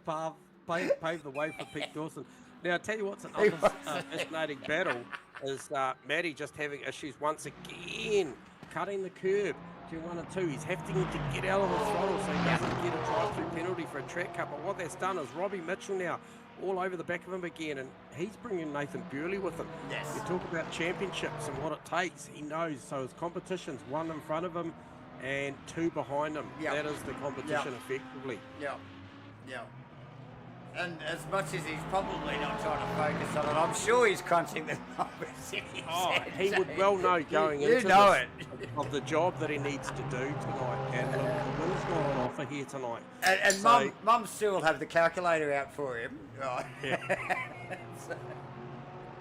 pave the way for Pete Dawson. Now, I'll tell you what's another fascinating battle is Matty just having issues once again, cutting the curb to 1 and 2. He's having to get out of the throttle so he doesn't get a drive-through penalty for a track cut. But what that's done is Robbie Mitchell now all over the back of him again, and he's bringing Nathan Burley with him. Yes. You talk about championships and what it takes. He knows. So his competition's 1 in front of him and 2 behind him. Yep. That is the competition effectively. Yeah. And as much as he's probably not trying to focus on it, I'm sure he's crunching the numbers. He would well know going into this of the job that he needs to do tonight, and the win's not on offer here tonight. And so, Mum still will have the calculator out for him. Right. Yeah.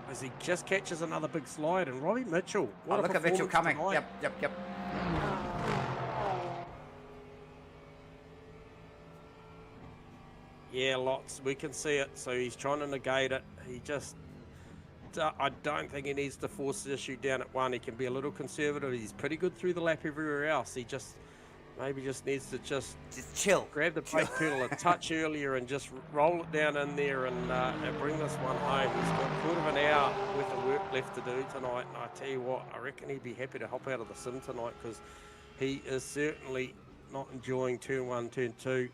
as he just catches another big slide. And Robbie Mitchell, what a look at Mitchell performance coming. tonight. Yep. Yeah, lots. We can see it. So he's trying to negate it. He just, I don't think he needs to force the issue down at one. He can be a little conservative. He's pretty good through the lap everywhere else. He just maybe just needs to just chill. Grab the brake pedal a touch earlier and just roll it down in there and bring this one home. He's got a quarter of an hour worth of work left to do tonight. And I tell you what, I reckon he'd be happy to hop out of the sim tonight because he is certainly not enjoying turn one, turn two.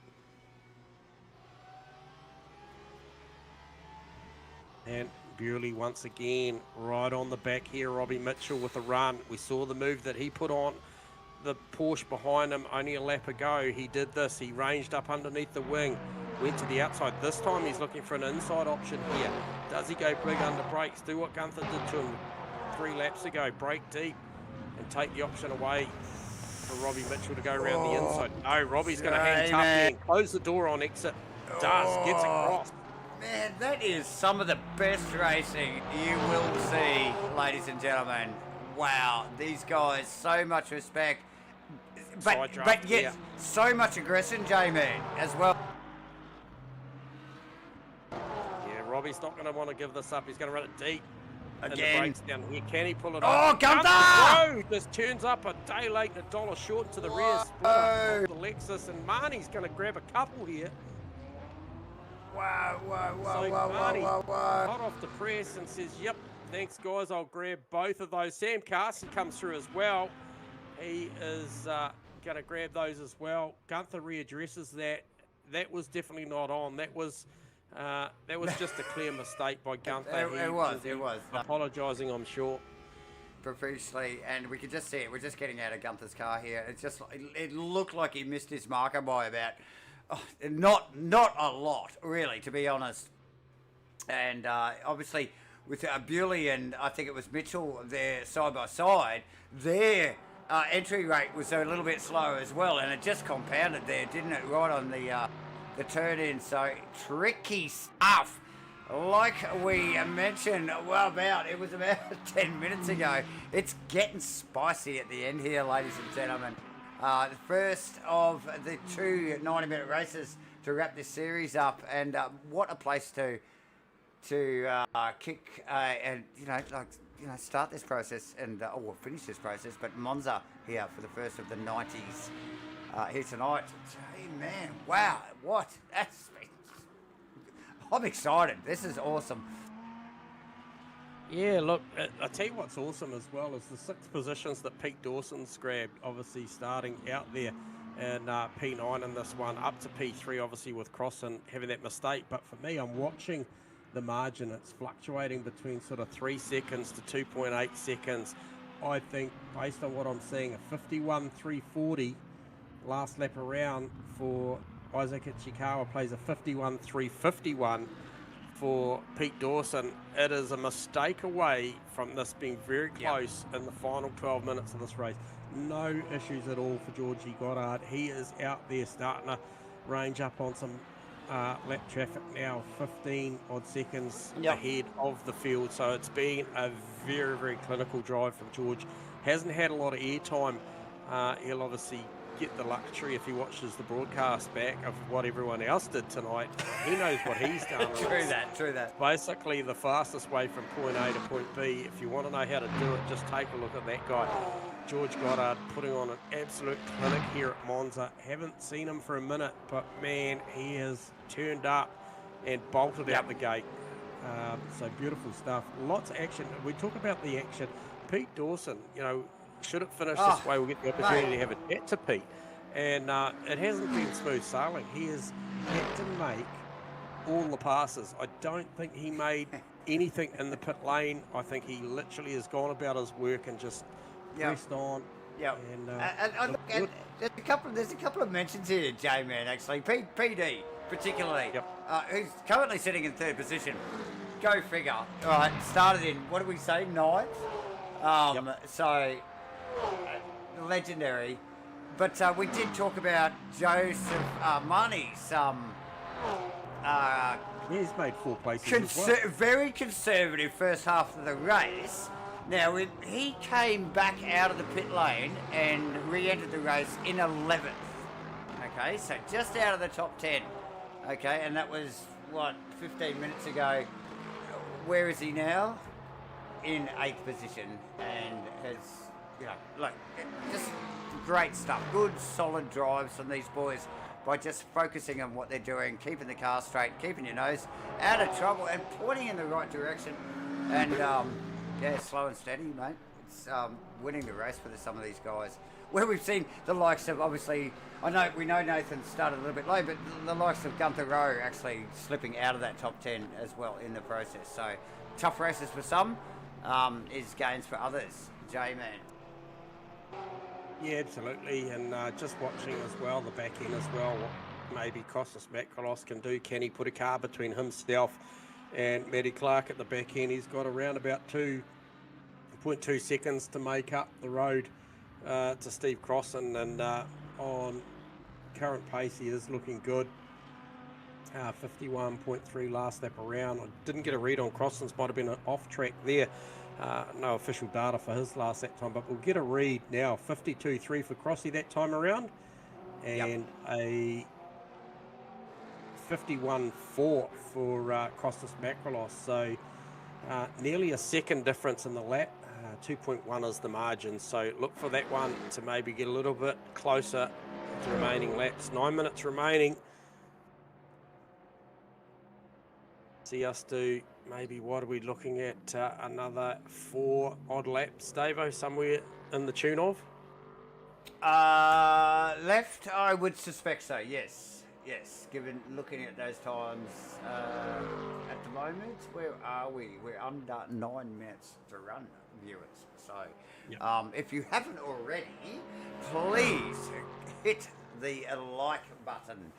And Bewley once again right on the back here. Robbie Mitchell with a run. We saw the move that he put on the Porsche behind him only a lap ago. He did this. He ranged up underneath the wing, went to the outside. This time he's looking for an inside option here. Does he go big under brakes? Do what Gunther did to him 3 laps ago. Brake deep and take the option away for Robbie Mitchell to go around the inside. No, Robbie's going to hang tough here and close the door on exit. Gets across. Man, that is some of the best racing you will see, ladies and gentlemen. Wow, these guys, so much respect. But yet, so much aggression, J-Man, as well. Yeah, Robbie's not going to want to give this up. He's going to run it deep. Again. And the brakes down here. Can he pull it off? Oh, Gunther! Just turns up a day late and $1 short to the rear split of the Lexus. And Marnie's going to grab a couple here. Wow. Hot off the press and says, yep, thanks, guys. I'll grab both of those. Sam Carson comes through as well. He is going to grab those as well. Gunther readdresses that. That was definitely not on. That was just a clear mistake by Gunther. It was. Apologising, I'm sure. Profusely, and we could just see it. We're just getting out of Gunther's car here. It looked like he missed his marker by about, not a lot, really, to be honest. And obviously, with Bewley and I think it was Mitchell there side by side, their entry rate was a little bit slower as well, and it just compounded there, didn't it? Right on the turn in. So tricky stuff. Like we mentioned, it was about 10 minutes ago. It's getting spicy at the end here, ladies and gentlemen. The first of the 2 90-minute races to wrap this series up, and what a place to kick and start this process and or finish this process. But Monza here for the first of the 90s here tonight. Hey man, wow, what? I'm excited. This is awesome. Yeah, look, I tell you what's awesome as well is the 6 positions that Pete Dawson's grabbed, obviously starting out there in P9 in this one, up to P3 obviously with Crossan having that mistake. But for me, I'm watching the margin. It's fluctuating between sort of 3 seconds to 2.8 seconds. I think based on what I'm seeing, a 51.340 last lap around for Isaac Ichikawa plays a 51.351 for Pete Dawson. It is a mistake away from this being very close in the final 12 minutes of this race. No issues at all for Georgie Goddard. He is out there starting to range up on some lap traffic now, 15 odd seconds ahead of the field. So it's been a very, very clinical drive from George. Hasn't had a lot of airtime. He'll obviously get the luxury if he watches the broadcast back of what everyone else did tonight. He knows what he's done. True that. Basically the fastest way from point A to point B. If you want to know how to do it, just take a look at that guy. George Goddard putting on an absolute clinic here at Monza. Haven't seen him for a minute, but man, he has turned up and bolted out the gate. So beautiful stuff. Lots of action. We talk about the action. Pete Dawson, should it finish this way, we'll get the opportunity to have a chat to Pete. And it hasn't been smooth sailing. He has had to make all the passes. I don't think he made anything in the pit lane. I think he literally has gone about his work and just pressed on. Yeah. And there's a couple of mentions here, J-Man, actually. PD, particularly, who's currently sitting in 3rd position. Go figure. All right, started in, what did we say, 9th? So, legendary. But we did talk about Joseph Marnie's He's made 4 places as well. very conservative first half of the race. Now, he came back out of the pit lane and re-entered the race in 11th. Okay, so just out of the top 10. Okay, and that was, 15 minutes ago. Where is he now? In 8th position, and has, just great stuff. Good, solid drives from these boys by just focusing on what they're doing, keeping the car straight, keeping your nose out of trouble, and pointing in the right direction. And, slow and steady, mate. It's winning the race for some of these guys. Where we've seen the likes of, obviously, we know Nathan started a little bit low, but the likes of Gunther Rowe actually slipping out of that top 10 as well in the process. So, tough races for some, is gains for others. J-Man. Yeah, absolutely. And just watching as well, the back end as well, what maybe Costas Makrolos can do. Can he put a car between himself and Matty Clark at the back end? He's got around about 2.2 seconds to make up the road to Steve Crossan, and on current pace he is looking good. 51.3 last lap around. I didn't get a read on Crossan's, might have been an off track there. No official data for his last lap time, but we'll get a read now. 52.3 for Crossy that time around, and a 51.4 for Costas Makrolos. So nearly a second difference in the lap. 2.1 is the margin, so look for that one to maybe get a little bit closer to remaining laps. 9 minutes remaining. See us do maybe, what are we looking at, another 4 odd laps, Davo, somewhere in the tune of? Left, I would suspect so, yes. Given looking at those times at the moment, where are we? We're under 9 minutes to run, viewers. So if you haven't already, please hit the like button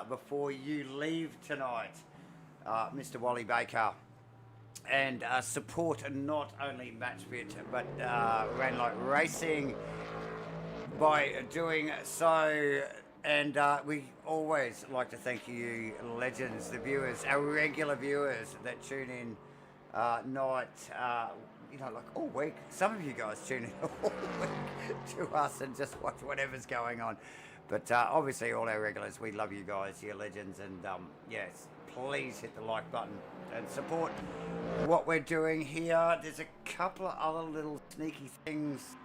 before you leave tonight, Mr. Wally Baker, and support not only MATCHFIT but Rainlight Racing by doing so. And we always like to thank you, legends, the viewers, our regular viewers that tune in night, all week. Some of you guys tune in all week to us and just watch whatever's going on. But obviously all our regulars, we love you guys, you're legends. And yes, please hit the like button and support what we're doing here. There's a couple of other little sneaky things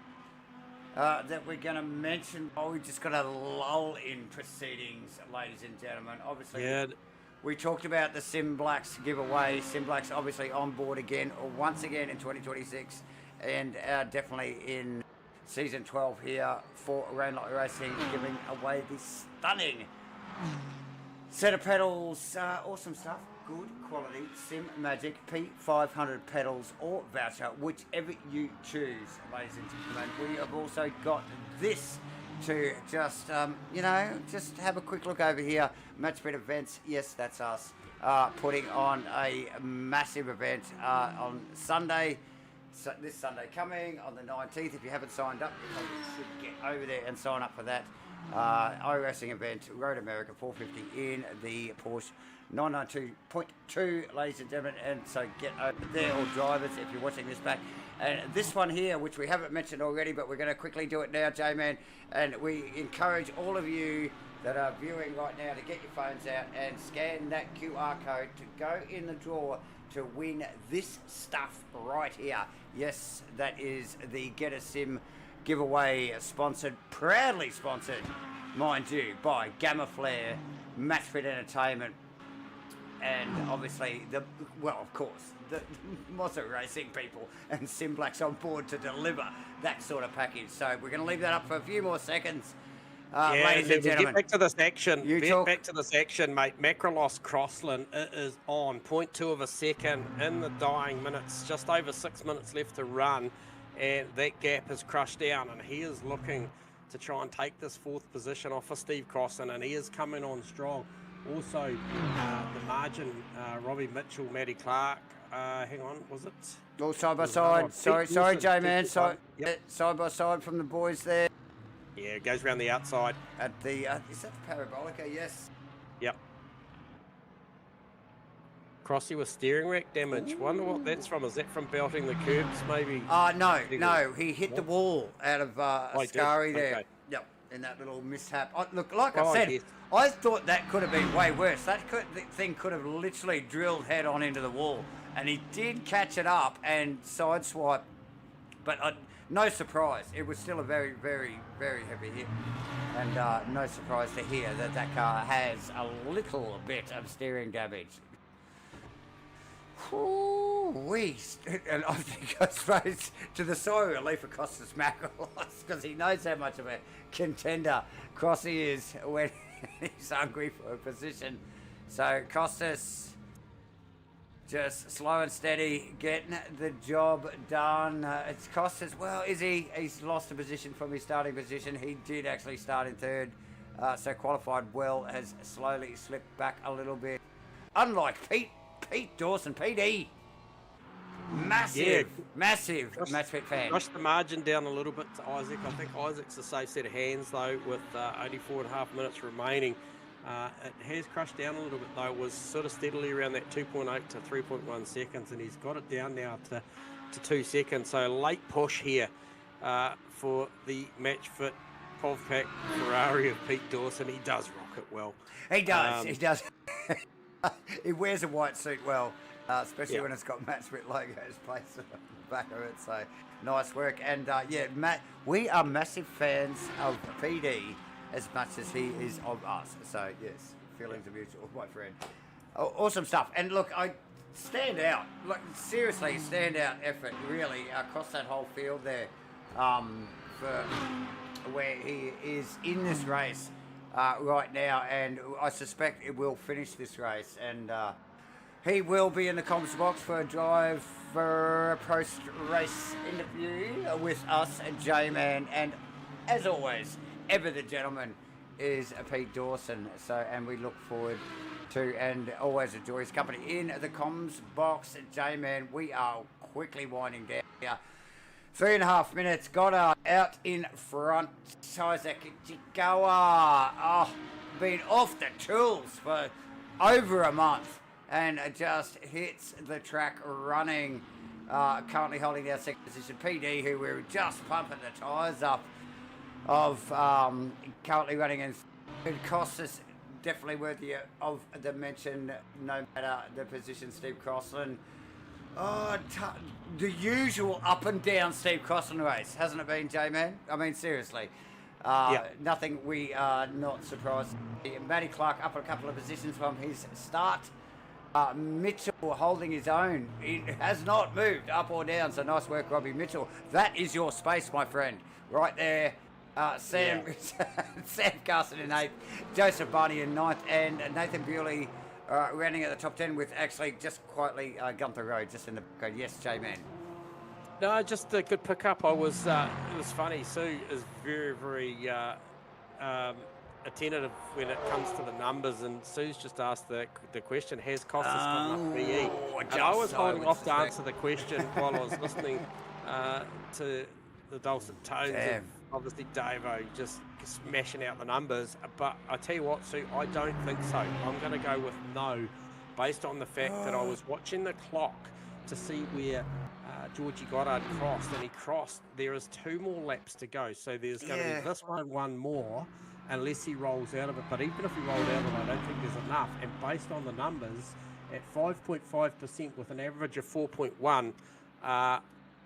that we're going to mention. We just got a lull in proceedings, ladies and gentlemen. Obviously, we talked about the SimBlacks giveaway. SimBlacks obviously on board again, once again in 2026, and definitely in season 12 here for Rainlight Racing, giving away this stunning set of pedals. Awesome stuff. Good quality Sim Magic P500 pedals or voucher, whichever you choose, ladies and gentlemen. We have also got this to just, just have a quick look over here. MATCHFIT Events, yes, that's us, putting on a massive event on Sunday. So this Sunday coming on the 19th. If you haven't signed up, you probably should get over there and sign up for that. iRacing event, Road America 450 in the Porsche 992.2, ladies and gentlemen, and so get over there, or drivers, if you're watching this back. And this one here, which we haven't mentioned already, but we're going to quickly do it now, J-Man, and we encourage all of you that are viewing right now to get your phones out and scan that QR code to go in the draw to win this stuff right here. Yes, that is the Get a Sim giveaway, proudly sponsored, mind you, by GAMAFLARE, MATCHFIT Entertainment, and obviously the Monza Racing people and SimBlacks on board to deliver that sort of package. So we're going to leave that up for a few more seconds. Ladies and gentlemen, get back to this action. Back to this action, mate. Makrolos Crossland is on 0.2 of a second in the dying minutes. Just over 6 minutes left to run, and that gap has crushed down. And he is looking to try and take this 4th position off of Steve Crossan, and he is coming on strong. Also, the margin, Robbie Mitchell, Matty Clark. Hang on, was it? All side by side. Sorry, J-Man. Side by side from the boys there. Yeah, it goes around the outside. At the, is that the Parabolica? Yes. Yep. Crossy with steering rack damage. Wonder what that's from. Is that from belting the curbs, maybe? No, he hit the wall out of Ascari there. Okay. Yep, in that little mishap. Look, like I Oh, said, yes. I thought that could have been way worse. The thing could have literally drilled head on into the wall, and he did catch it up and sideswipe, but no surprise. It was still a very, very, very heavy hit, and no surprise to hear that that car has a little bit of steering damage. And I think I suppose to the sorry relief for Costas Macrolos, because he knows how much of a contender Crossy is when he's hungry for a position. So Costas just slow and steady, getting the job done. It's Costas, well, is he? He's lost a position from his starting position. He did actually start in third, so qualified well, has slowly slipped back a little bit. Unlike Pete Dawson, PD. Massive MATCHFIT fan. Push the margin down a little bit to Isaac. I think Isaac's a safe set of hands, though, with only 4.5 minutes remaining. It has crushed down a little bit, though. It was sort of steadily around that 2.8 to 3.1 seconds, and he's got it down now to 2 seconds. So late push here for the MATCHFIT Povpack Ferrari of Pete Dawson. He does rock it well. He does. He wears a white suit well, especially when it's got MATCHFIT logos placed on the back of it. So nice work. And Matt, we are massive fans of PD as much as he is of us. So yes, feelings are mutual, my friend. Oh, awesome stuff. And look, I stand out. Look, seriously, stand out effort really across that whole field there, for where he is in this race. Right now, and I suspect it will finish this race, and he will be in the comms box for a driver post-race interview with us at J-Man, and as always, ever the gentleman is Pete Dawson. So, and we look forward to and always enjoy his company in the comms box at J-Man. We are quickly winding down here. 3.5 minutes. Goddard out in front. Isaac Chikawa, been off the tools for over a month and just hits the track running. Currently holding our second position. PD, who we're just pumping the tyres up of, currently running in third. Costas, definitely worthy of the mention, no matter the position. Steve Crossland. The usual up and down Steve Crossland race, hasn't it been, J-Man? I mean, seriously. Nothing we are not surprised. Matty Clark up a couple of positions from his start. Mitchell holding his own. He has not moved up or down, so nice work, Robbie Mitchell. That is your space, my friend. Right there. Sam Carson in 8th, Joseph Barney in 9th, and Nathan Bewley rounding at the top 10 with actually just quietly Gunther Road just in the background. Yes, J-Man. No, just a good pickup. It was funny. Sue is very, very attentive when it comes to the numbers, and Sue's just asked the question, has Costas got enough PE? And I was holding off to answer the question while I was listening to the dulcet tones of obviously Davo just smashing out the numbers. But I tell you what, Sue, I don't think so. I'm going to go with no, based on the fact that I was watching the clock to see where Georgie Goddard crossed, and he crossed. There is 2 more laps to go, so there's going to be this one more, unless he rolls out of it. But even if he rolled out of it, I don't think there's enough. And based on the numbers, at 5.5% with an average of 4.1,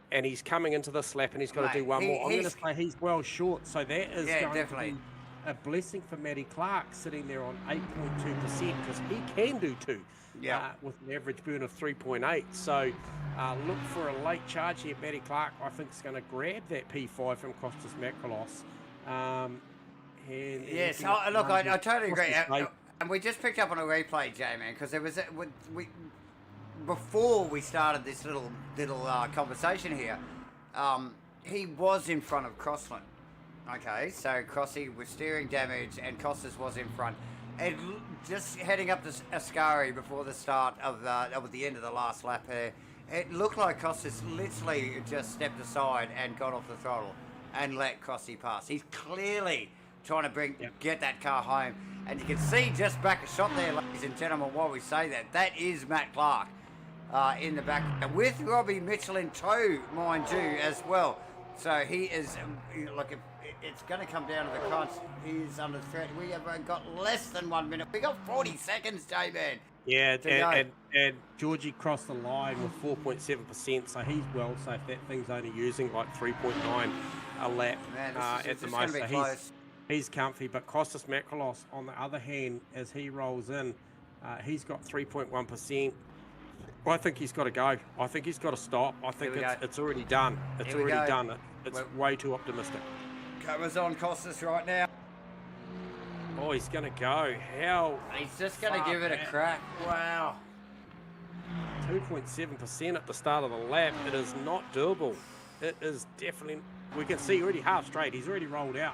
and he's coming into this lap and he's got to do one more. I'm going to say he's well short, so that is going to be a blessing for Matty Clark sitting there on 8.2%, because he can do 2 with an average burn of 3.8. So look for a late charge here. Matty Clark, I think, is going to grab that P5 from Costas Macrolos. Yes, look, I totally agree. And we just picked up on a replay, J-Man, because there was before we started this little conversation here, he was in front of Crossland. Okay, so Crossy was steering damage and Costas was in front. And just heading up to Ascari before the start of the end of the last lap here, it looked like Costas literally just stepped aside and got off the throttle and let Crossy pass. He's clearly trying to get that car home. And you can see just back a shot there, ladies and gentlemen, while we say that. That is Matt Clark in the back. With Robbie Mitchell in tow, mind you, as well. So he is, look, it's going to come down to the crunch. He's under threat. We have got less than 1 minute. We got 40 seconds, J-Man. Yeah, and Georgie crossed the line with 4.7%, so he's well safe. That thing's only using like 3.9 a lap at the most. So he's comfy. But Kostas Makrolos, on the other hand, as he rolls in, he's got 3.1%. I think he's got to go. I think he's got to stop. I think it's already done. It's already done. It's way too optimistic. Covers on Kostas right now. Oh, he's going to go. How? He's just going to give it a crack. Wow. 2.7% at the start of the lap. It is not doable. It is definitely... We can see already half straight. He's already rolled out.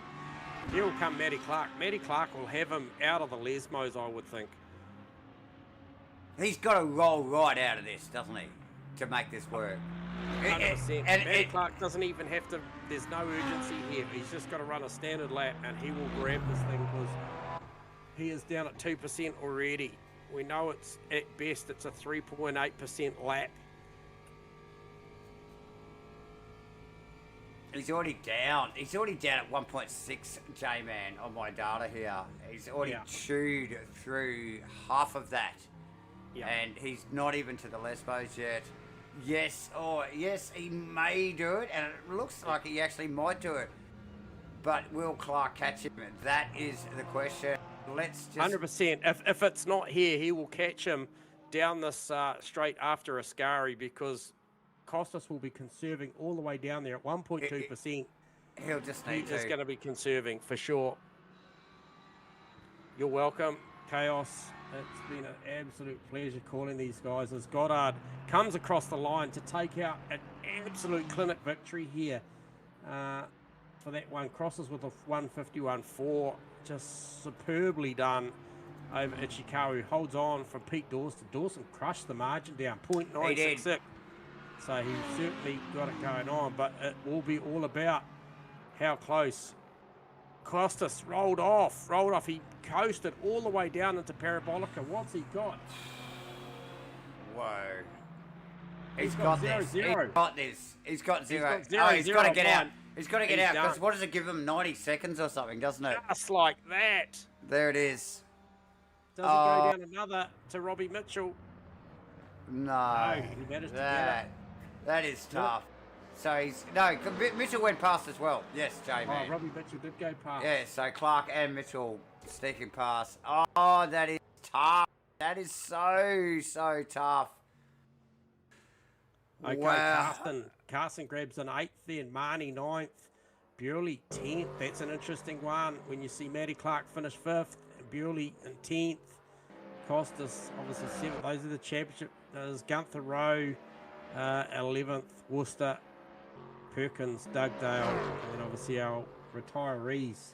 Here will come Matty Clark. Matty Clark will have him out of the lesmos, I would think. He's got to roll right out of this, doesn't he, to make this work? 100%. Matty Clark doesn't even have to... There's no urgency here. He's just got to run a standard lap, and he will grab this thing because he is down at 2% already. We know it's, at best, it's a 3.8% lap. He's already down. He's already down at 1.6, J-Man, on my data here. He's already chewed through half of that. Yeah. And he's not even to the lesbos yet. Yes, he may do it, and it looks like he actually might do it. But will Clark catch him? That is the question. Let's just... 100%. If it's not here, he will catch him down this straight after Ascari, because Kostas will be conserving all the way down there at 1.2%. He'll just need to. He's going to be conserving for sure. You're welcome, Chaos. It's been an absolute pleasure calling these guys as Goddard comes across the line to take out an absolute clinic victory here for that one. Crosses with a 151.4. Just superbly done over Ichikawa, who holds on from Pete Dawson. Dawson crushed the margin down, 0.966. So he's certainly got it going on, but it will be all about how close. Kostas rolled off. He coasted all the way down into Parabolica. What's he got? Whoa. He's got this. He's got this. He's got zero. He's got to get out. He's got to get out, because what does it give him? 90 seconds or something, doesn't it? Just like that. There it is. Does it go down another to Robbie Mitchell? No. He managed to get it. That is tough. So he's... No, Mitchell went past as well. Yes, J-Man. Oh, Robbie Mitchell did go past. Yeah, so Clark and Mitchell sneaking past. Oh, that is tough. That is so tough. Okay, wow. Carson grabs an 8th then. Marnie 9th. Burley 10th. That's an interesting one when you see Matty Clark finish 5th. And Burley in 10th. Kostas obviously 7th. Those are the championship. There's Gunther Rowe 11th. Worcester, Perkins, Dugdale, and then obviously our retirees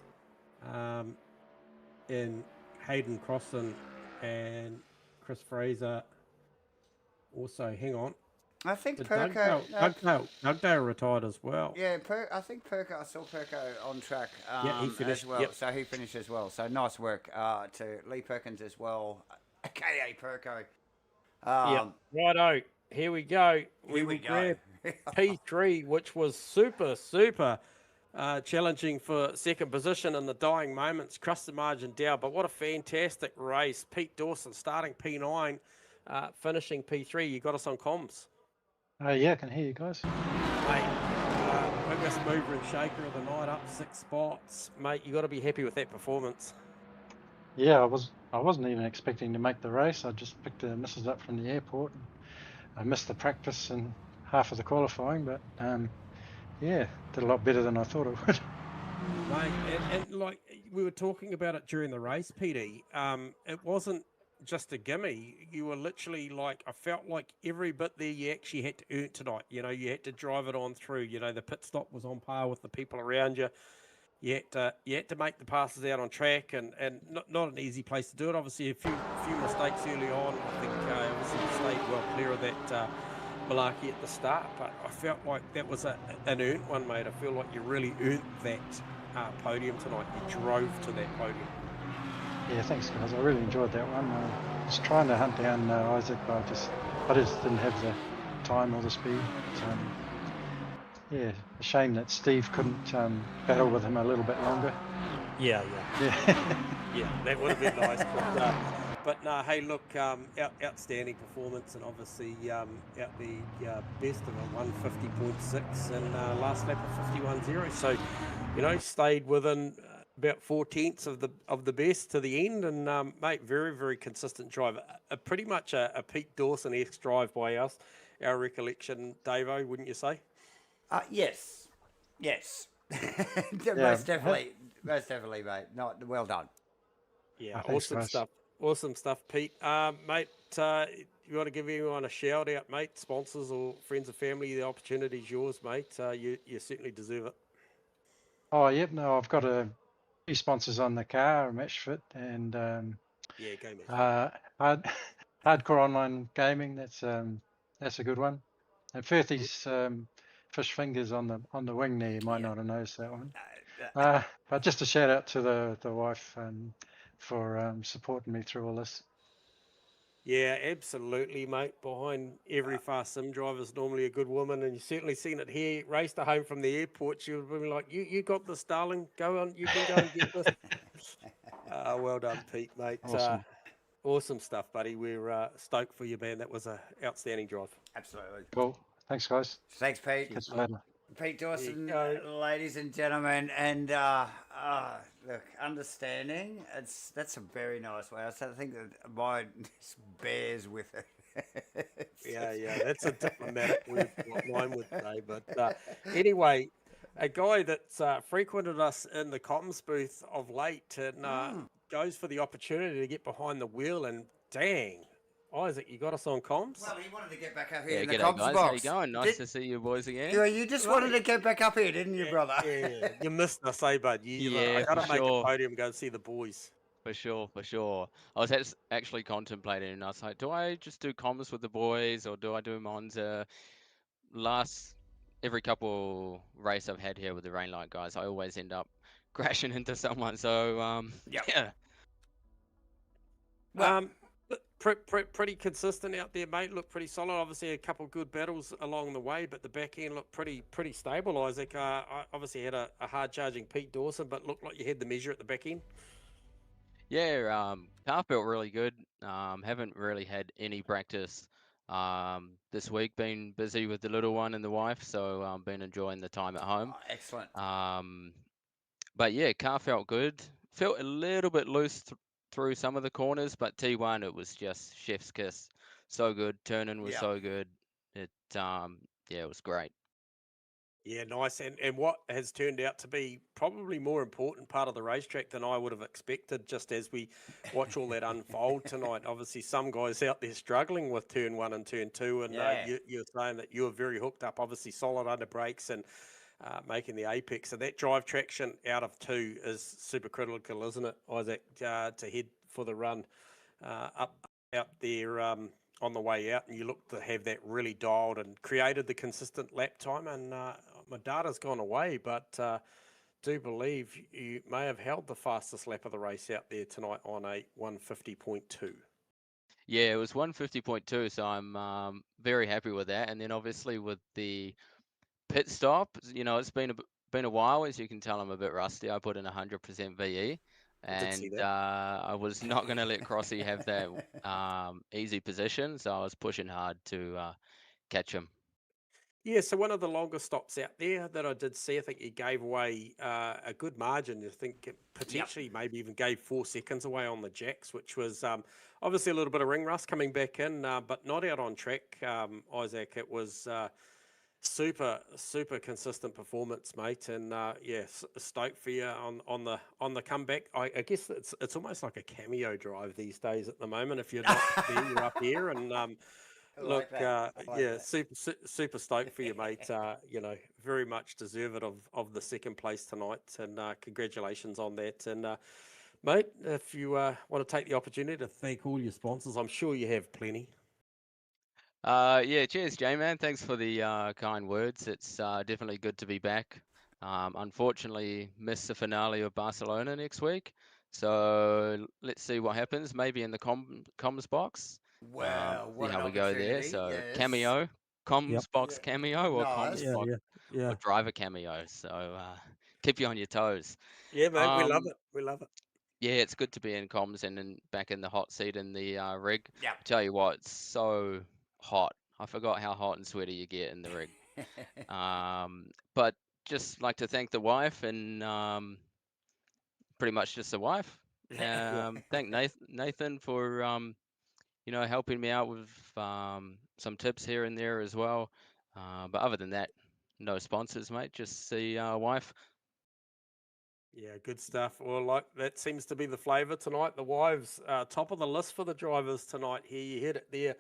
in Hayden Crossan and Chris Fraser. Also, hang on. I think Dugdale retired as well. Yeah, I think I saw Perko on track he finished, as well. Yep. So he finished as well. So nice work to Lee Perkins as well, aka Perko. Righto. Here we go. We grab P3, which was super challenging for second position in the dying moments. Crushed the margin down, but what a fantastic race. Pete Dawson starting P9, finishing P3. You got us on comms. Yeah, I can hear you guys. Mate, biggest mover and shaker of the night, up 6 spots. Mate, you got to be happy with that performance. Yeah, I wasn't even expecting to make the race. I just picked the missus up from the airport. I missed the practice and half of the qualifying, but yeah, did a lot better than I thought it would. Mate, and like we were talking about it during the race, PD, it wasn't just a gimme. You were literally like, I felt like every bit there you actually had to earn tonight. You know, you had to drive it on through. You know, the pit stop was on par with the people around you. You had to make the passes out on track, and not an easy place to do it. Obviously, a few mistakes early on. I think obviously you stayed well clear of that malarkey at the start, but I felt like that was an earned one, mate. I feel like you really earned that podium tonight. You drove to that podium. Yeah, thanks guys. I really enjoyed that one. I was trying to hunt down Isaac, but I just didn't have the time or the speed. Yeah, a shame that Steve couldn't battle with him a little bit longer. Yeah. Yeah. That would have been nice. But no, hey, look, outstanding performance, and obviously out the best of a 150.6 and last lap of 51.0. So, stayed within about 4/10 of the best to the end, and mate, very, very consistent drive. Pretty much a Pete Dawson-esque drive by our recollection, Davo, wouldn't you say? Yes. Yeah, most definitely, mate. Not well done. Yeah, thanks, awesome guys. stuff. Awesome stuff, Pete. Mate, you want to give everyone a shout out, mate? Sponsors or friends or family, the opportunity's yours, mate. You certainly deserve it. Oh, yep. No, I've got a few sponsors on the car, MATCHFIT, and Yeah, go, mate. hardcore online gaming. That's a good one. And Firthy's fish fingers on the wing there. You might not have noticed that one. But just a shout out to the wife for supporting me through all this. Yeah, absolutely, mate. Behind every fast sim driver is normally a good woman, and you've certainly seen it here. Raced her home from the airport. She would be like, "You got this, darling. Go on. You can go and get this." Well done, Pete, mate. Awesome. Awesome stuff, buddy. We're stoked for you, man. That was an outstanding drive. Absolutely. Cool. Thanks, guys. Thanks, Pete. Catch you later. Pete Dawson, There you ladies and gentlemen, and look, understanding. That's a very nice way. I think that mine bears with it. Yeah, that's a diplomatic word for what mine would say. But anyway, a guy that's frequented us in the comms booth of late and goes for the opportunity to get behind the wheel, and dang, Isaac, you got us on comms? Well, he wanted to get back up here in the g'day comms guys, box. how you going? Nice to see you boys again. You just wanted to get back up here, didn't you, brother? Yeah. You missed us, eh, bud? I gotta for make sure. a podium, go and see the boys. For sure. I was actually contemplating, and I was like, do I just do comms with the boys, or do I do Monza? Every couple race I've had here with the rain light guys, I always end up crashing into someone. So yeah. Well, Pretty consistent out there, mate. Look pretty solid. Obviously, a couple of good battles along the way, but the back end looked pretty stable. Isaac, I obviously had a hard charging Pete Dawson, but looked like you had the measure at the back end. Yeah, car felt really good. Haven't really had any practice this week. Been busy with the little one and the wife, so been enjoying the time at home. excellent. But yeah, car felt good. Felt a little bit loose through some of the corners, but T1 it was just chef's kiss. So good. Turning was so good. It it was great. Yeah, nice. And what has turned out to be probably more important part of the racetrack than I would have expected, just as we watch all that unfold tonight. Obviously, some guys out there struggling with turn 1 and turn 2, and you're saying that you're very hooked up, obviously solid under brakes and making the apex. And that drive traction out of 2 is super critical, isn't it, Isaac, to head for the run out there on the way out, and you look to have that really dialed and created the consistent lap time. And my data's gone away, but do believe you may have held the fastest lap of the race out there tonight on a 150.2. Yeah, it was 150.2, so I'm very happy with that. And then obviously with the pit stop, it's been a while. As you can tell, I'm a bit rusty. I put in 100% VE, and I was not going to let Crossy have that easy position, so I was pushing hard to catch him. Yeah, so one of the longer stops out there that I did see, I think he gave away a good margin. I think it potentially maybe even gave 4 seconds away on the jacks, which was obviously a little bit of ring rust coming back in, but not out on track, Isaac. It was super consistent performance, mate, and stoked for you on the comeback. I guess it's almost like a cameo drive these days at the moment. If you're not there, you're up here, and look, super stoked for you, mate. Very much deserved of the second place tonight, and congratulations on that. And mate, if you want to take the opportunity to thank all your sponsors, I'm sure you have plenty. Yeah, cheers, J-Man. Thanks for the kind words. It's definitely good to be back. Unfortunately, missed the finale of Barcelona next week, So let's see what happens. Maybe in the comms box. Well, See what an how we go there. opportunity. So Yes. cameo, comms Yep. box Yeah. cameo, or Nice. comms box Yeah. or driver cameo. So keep you on your toes. Yeah, mate, we love Um, it. We love it. yeah, it's good to be in comms and back in the hot seat in the rig. Yeah. I tell you what, it's so hot. I forgot how hot and sweaty you get in the rig. But just like to thank the wife and pretty much just the wife. Thank Nathan for helping me out with some tips here and there as well. But other than that, no sponsors, mate. Just the wife. Yeah, good stuff. Well, like that seems to be the flavour tonight. The wives, top of the list for the drivers tonight. Here you hit it there.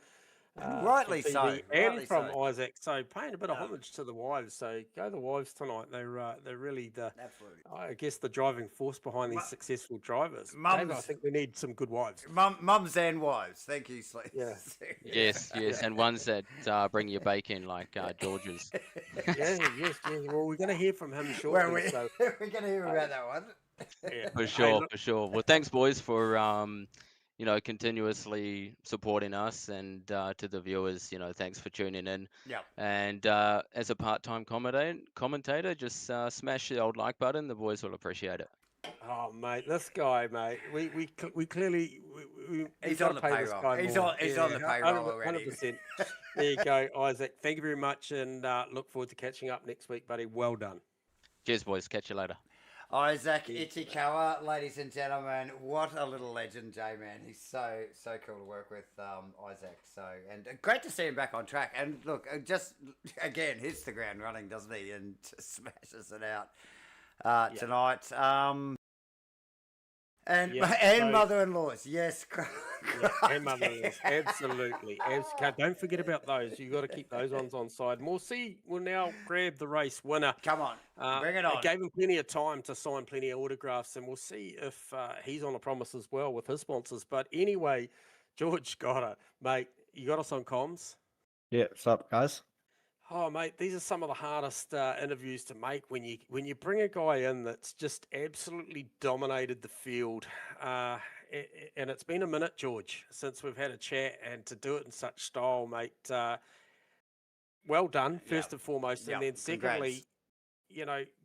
Rightly from so, TV and rightly from so. Isaac. So paying a bit of homage to the wives. So go the wives tonight. They're really the Absolutely. I guess the driving force behind these successful drivers. Mums- Dave, I think we need some good wives. Mums and wives. Thank you, Sleep. Yeah. Yes, and ones that bring your bacon like George's. Yes. Well, we're going to hear from him shortly. Well, So we're going to hear about that one. yeah, For Hey, sure, look, for sure. Well, thanks, boys, for continuously supporting us, and to the viewers, thanks for tuning in. Yeah. And as a part-time commentator, just smash the old like button. The boys will appreciate it. oh mate, this guy, mate. We clearly He's got on to the pay this payroll. guy He's more. on the payroll already. 100%. There you go, Isaac. Thank you very much, and look forward to catching up next week, buddy. Well done. Cheers, boys. Catch you later. Isaac Itikawa, ladies and gentlemen, what a little legend, J-Man. He's so cool to work with, Isaac. So, and great to see him back on track. And look, just again, hits the ground running, doesn't he? And just smashes it out tonight. And mother-in-laws, yes. And mother-in-laws, absolutely. Don't forget about those. You've got to keep those ones on side. And we'll now grab the race winner. Come on, bring it on. I gave him plenty of time to sign plenty of autographs, and we'll see if he's on a promise as well with his sponsors. But anyway, George Goddard, mate, you got us on comms? Yeah, what's up, guys? Oh, mate, these are some of the hardest interviews to make when you bring a guy in that's just absolutely dominated the field. And it's been a minute, George, since we've had a chat, and to do it in such style, mate, well done, first and foremost. And then secondly,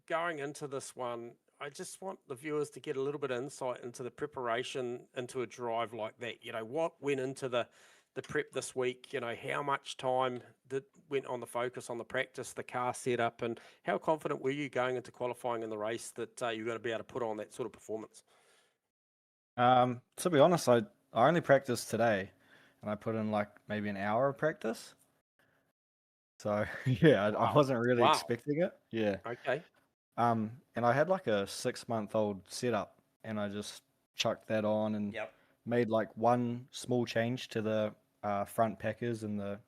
going into this one, I just want the viewers to get a little bit of insight into the preparation into a drive like that. What went into the prep this week, how much time went on the focus on the practice, the car setup, and how confident were you going into qualifying in the race that you're going to be able to put on that sort of performance? To be honest, I only practiced today, and I put in like maybe an hour of practice. So yeah, I wasn't really expecting it. Yeah. Okay. And I had like a 6-month-old setup, and I just chucked that on and made like one small change to the front packers and the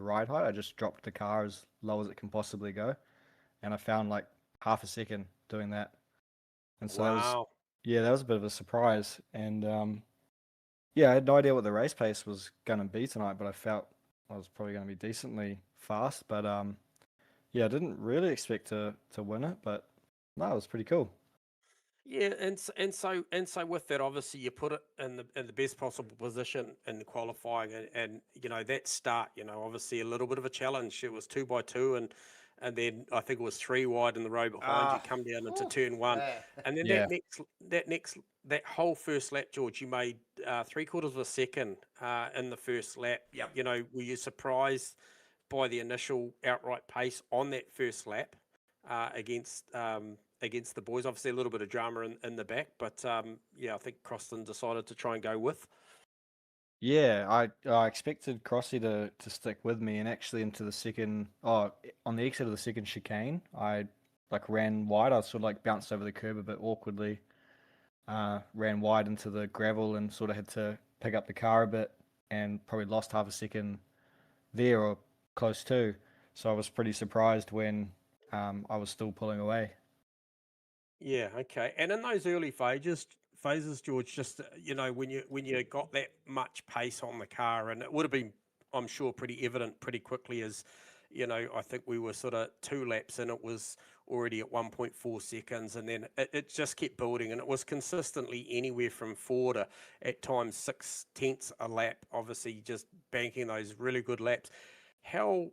ride height. I just dropped the car as low as it can possibly go, and I found like half a second doing that. And so that was a bit of a surprise. And I had no idea what the race pace was going to be tonight, but I felt I was probably going to be decently fast. But I didn't really expect to win it, but no, it was pretty cool. Yeah, and so with that, obviously you put it in the best possible position in the qualifying, and that start, obviously a little bit of a challenge. It was 2x2, and then I think it was 3 wide in the row behind you, come down into turn 1, and then that whole first lap, George, you made 3/4 of a second in the first lap. Yep. Were you surprised by the initial outright pace on that first lap against the boys? Obviously a little bit of drama in the back, but I think Croston decided to try and go with. Yeah, I expected Crossy to stick with me, and actually into the second, on the exit of the second chicane, I like ran wide. I sort of like bounced over the curb a bit awkwardly, ran wide into the gravel, and sort of had to pick up the car a bit, and probably lost half a second there or close to. So I was pretty surprised when I was still pulling away. Yeah, okay. And in those early phases, George, just when you got that much pace on the car, and it would have been, I'm sure, pretty evident pretty quickly as I think we were sort of 2 laps in. It was already at 1.4 seconds, and then it just kept building, and it was consistently anywhere from 4 to at times 6/10 a lap, obviously just banking those really good laps. How,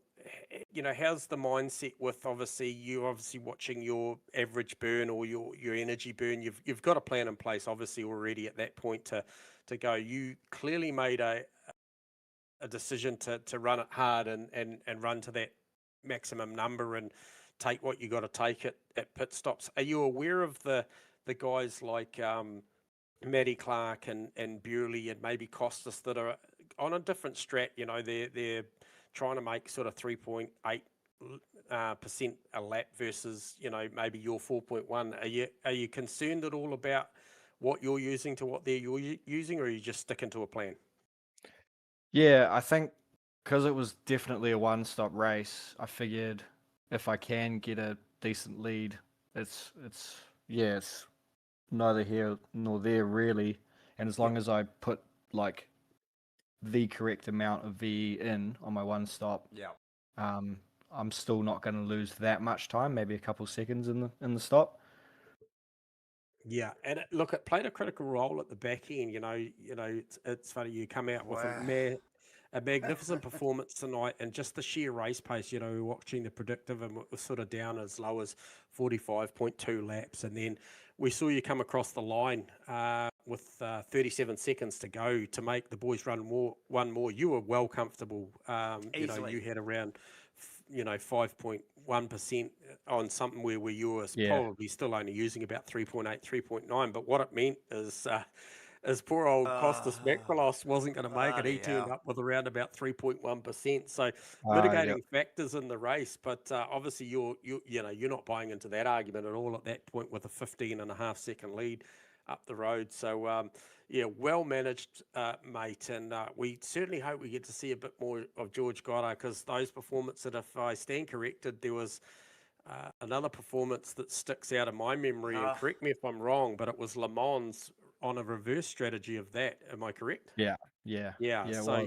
how's the mindset with you're obviously watching your average burn or your energy burn? You've got a plan in place obviously already at that point to go. You clearly made a decision to run it hard and run to that maximum number and take what you got to take at pit stops. Are you aware of the guys like Matty Clark and Bewley and maybe Costas that are on a different strat? They're trying to make sort of 3.8% a lap versus maybe your 4.1. Are you concerned at all about what you're using to what they're using, or are you just sticking to a plan? Yeah, I think because it was definitely a one-stop race, I figured if I can get a decent lead, it's neither here nor there really. And as long as I put like the correct amount of VE in on my one stop, I'm still not going to lose that much time, maybe a couple seconds in the stop. Yeah, and look, it played a critical role at the back end. It's funny you come out with a magnificent performance tonight, and just the sheer race pace. We're watching the predictive, and it was sort of down as low as 45.2 laps, and then we saw you come across the line with 37 seconds to go to make the boys run one more. You were well comfortable. You had around 5.1% on something where you were probably still only using about 3.8, 3.9. But what it meant is poor old Costas Makrolos wasn't going to make it. He turned up with around about 3.1%. So mitigating factors in the race. But obviously you're not buying into that argument at all at that point with a 15.5-second lead up the road. So well managed, mate, and we certainly hope we get to see a bit more of George Goddard, because those performances, if I stand corrected, there was another performance that sticks out of my memory, and correct me if I'm wrong, but it was Le Mans on a reverse strategy of that. Am I correct? Yeah. So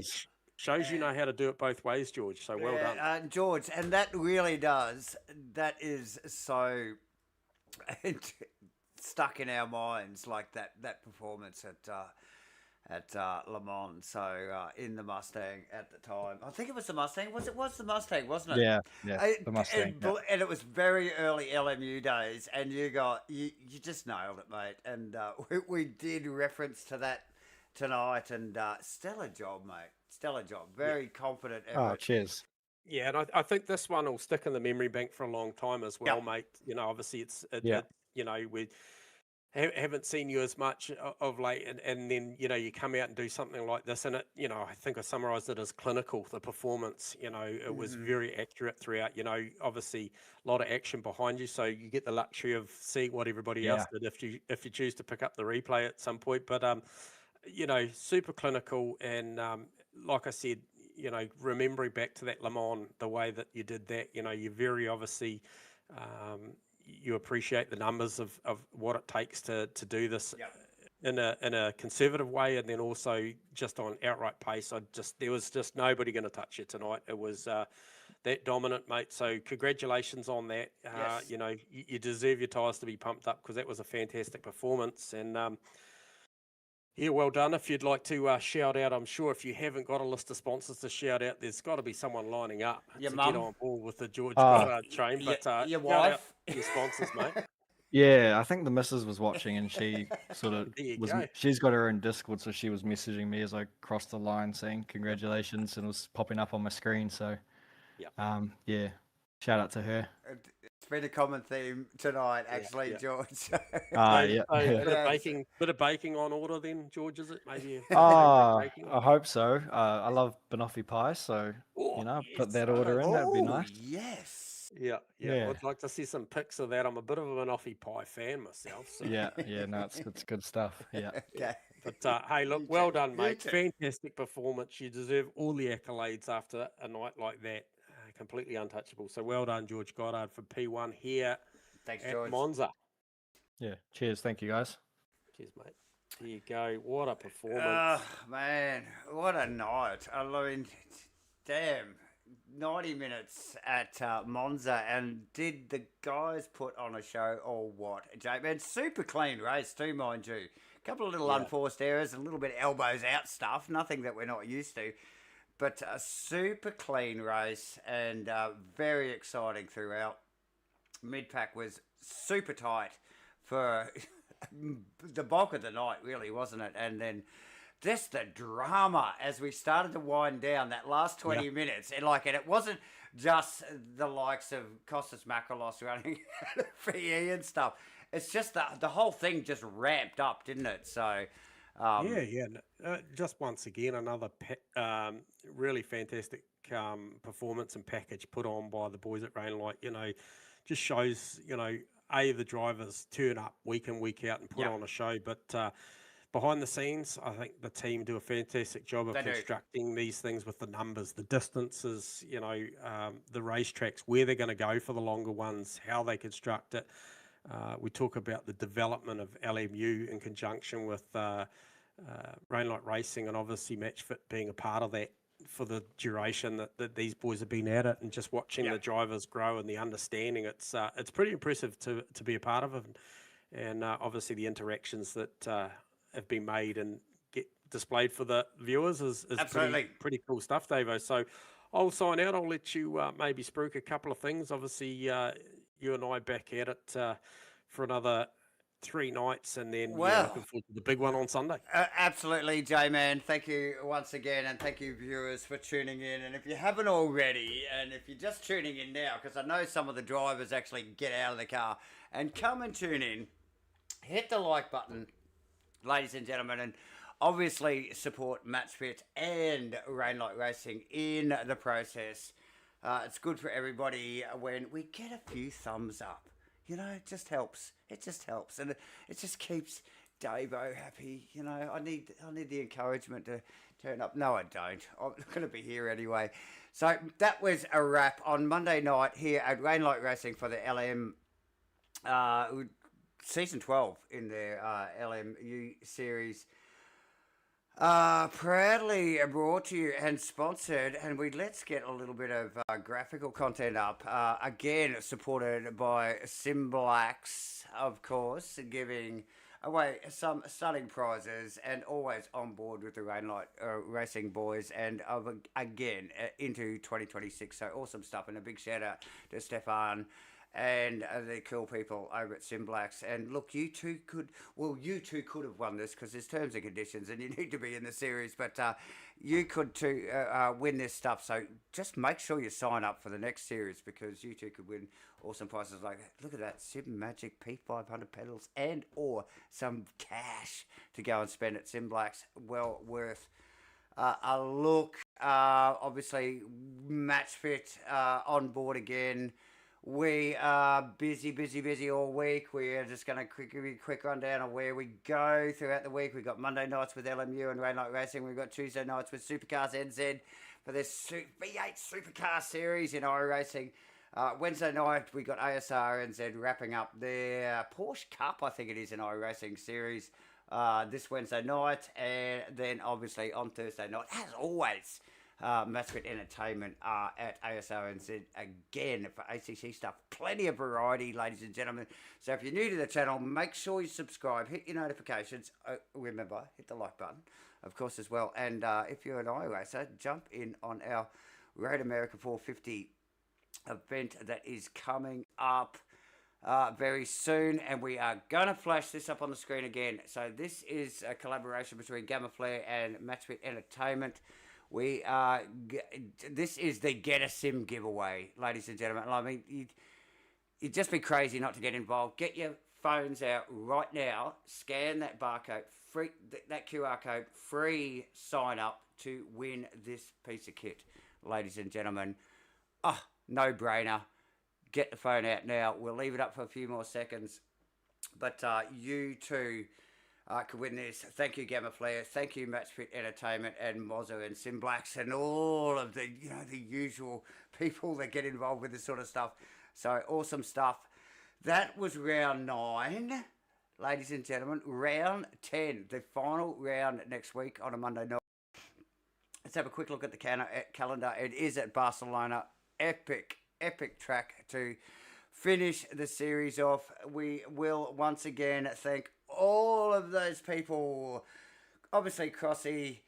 shows you know how to do it both ways, George. So well done, George. And that really does. That is so stuck in our minds, like that performance at Le Mans. So in the Mustang at the time, I think it was the Mustang. Was the Mustang, wasn't it? Yeah, the Mustang. And it was very early LMU days, and you just nailed it, mate. And we did reference to that tonight, and stellar job, mate. Stellar job. Very confident effort. Oh, cheers. Yeah, and I think this one will stick in the memory bank for a long time as well, mate. Obviously we haven't seen you as much of late, and then you come out and do something like this, and it I think I summarised it as clinical. The performance, it was very accurate throughout. Obviously a lot of action behind you, so you get the luxury of seeing what everybody else did if you choose to pick up the replay at some point. But super clinical, and like I said, remembering back to that Le Mans, the way that you did that, you're very obviously. You appreciate the numbers of what it takes to do this in a conservative way, and then also just on outright pace. There was just nobody going to touch you tonight. It was that dominant, mate. So congratulations on that. You deserve your tyres to be pumped up, because that was a fantastic performance. And well done. If you'd like to shout out, I'm sure if you haven't got a list of sponsors to shout out, there's got to be someone lining up to get on board with the George Goddard train. But your wife, your sponsors, mate. Yeah, I think the missus was watching, and she sort of she's got her own Discord, so she was messaging me as I crossed the line saying congratulations, and it was popping up on my screen. So shout out to her. It's been a common theme tonight, actually, George. Bit of baking on order then, George, is it? Maybe. I hope so. I love banoffee pie, so put that order in. That'd be nice. Yes. Yeah. I'd like to see some pics of that. I'm a bit of a banoffee pie fan myself. So. Yeah. No, it's good stuff. Yeah. Okay. But hey, look, well done, mate. Fantastic performance. You deserve all the accolades after a night like that. Completely untouchable. So well done, George Goddard, for P1 here at Monza. Yeah. Cheers. Thank you, guys. Cheers, mate. There you go. What a performance. Man, what a night. I mean, damn. 90 minutes at Monza, and did the guys put on a show or what? J-Man, super clean race too, mind you. A couple of little unforced errors, a little bit of elbows out stuff, nothing that we're not used to. But a super clean race and very exciting throughout. Mid-pack was super tight for the bulk of the night, really, wasn't it? And then just the drama as we started to wind down that last 20 minutes. And it wasn't just the likes of Costas Makrolos running VE and stuff. It's just the whole thing just ramped up, didn't it? So, just once again, another really fantastic performance and package put on by the boys at Rainlight. Just shows, the drivers turn up week in, week out and put on a show. But behind the scenes, I think the team do a fantastic job of constructing these things with the numbers, the distances, the racetracks, where they're going to go for the longer ones, how they construct it. We talk about the development of LMU in conjunction with Rainlight Racing, and obviously MatchFit being a part of that for the duration that these boys have been at it, and just watching the drivers grow and the understanding. It's pretty impressive to be a part of it, and obviously the interactions that have been made and get displayed for the viewers is pretty cool stuff, Davo. So I'll sign out. I'll let you maybe spruik a couple of things. Obviously, you and I back at it for another 3 nights, and then looking forward to the big one on Sunday. Absolutely, J-Man. Thank you once again, and thank you, viewers, for tuning in. And if you haven't already, and if you're just tuning in now, because I know some of the drivers actually get out of the car and come and tune in, hit the like button, ladies and gentlemen, and obviously support MatchFit and Rainlight Racing in the process. It's good for everybody when we get a few thumbs up. It just helps. It just helps, and it just keeps Davo happy. I need the encouragement to turn up. No, I don't. I'm going to be here anyway. So that was a wrap on Monday night here at Rainlight Racing for the LM Season 12 in their LMU series. Proudly brought to you and sponsored, and let's get a little bit of graphical content up. Again, supported by SimBlacks, of course, giving away some stunning prizes, and always on board with the Rainlight Racing boys, and again into 2026. So awesome stuff, and a big shout out to Stefan and the cool people over at SimBlacks. And look, you two could have won this, because there's terms and conditions and you need to be in the series, but you could too win this stuff. So just make sure you sign up for the next series, because you two could win awesome prizes like that. Look at that, Sim Magic P500 pedals and or some cash to go and spend at SimBlacks. Well worth a look. Obviously MatchFit on board again. We are busy all week. We are just going to give you a quick rundown of where we go throughout the week. We've got Monday nights with LMU and Rainlight Racing. We've got Tuesday nights with Supercars NZ for this V8 Supercar Series in iRacing. Wednesday night, we got ASR NZ wrapping up their Porsche Cup, I think it is, in iRacing Series this Wednesday night. And then, obviously, on Thursday night, as always, MATCHFIT Entertainment at ASRNZ again for ACC stuff. Plenty of variety, ladies and gentlemen. So if you're new to the channel, make sure you subscribe, hit your notifications. Remember, hit the like button, of course, as well. And if you're an iRacer, jump in on our Road America 450 event that is coming up very soon, and we are going to flash this up on the screen again. So this is a collaboration between GAMAFLARE and MATCHFIT Entertainment. This is the Get a Sim giveaway, ladies and gentlemen. I mean, you'd just be crazy not to get involved. Get your phones out right now, scan that barcode, that QR code, free sign up to win this piece of kit, ladies and gentlemen. No brainer. Get the phone out now. We'll leave it up for a few more seconds, but you too could win this. Thank you, GAMAFLARE. Thank you, MatchFit Entertainment and Monza and SimBlacks and all of the the usual people that get involved with this sort of stuff. So awesome stuff. That was round 9, ladies and gentlemen. Round 10, the final round next week on a Monday night. let's have a quick look at the calendar. It is at Barcelona. Epic track to finish the series off. We will once again thank all of those people. Obviously, Crossy,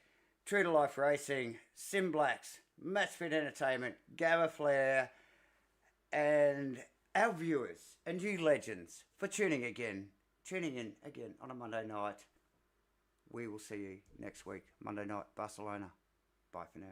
True to Life Racing, SimBlacks, MATCHFIT Entertainment, GAMAFLARE, and our viewers and you legends for tuning in again on a Monday night. We will see you next week, Monday night, Barcelona. Bye for now.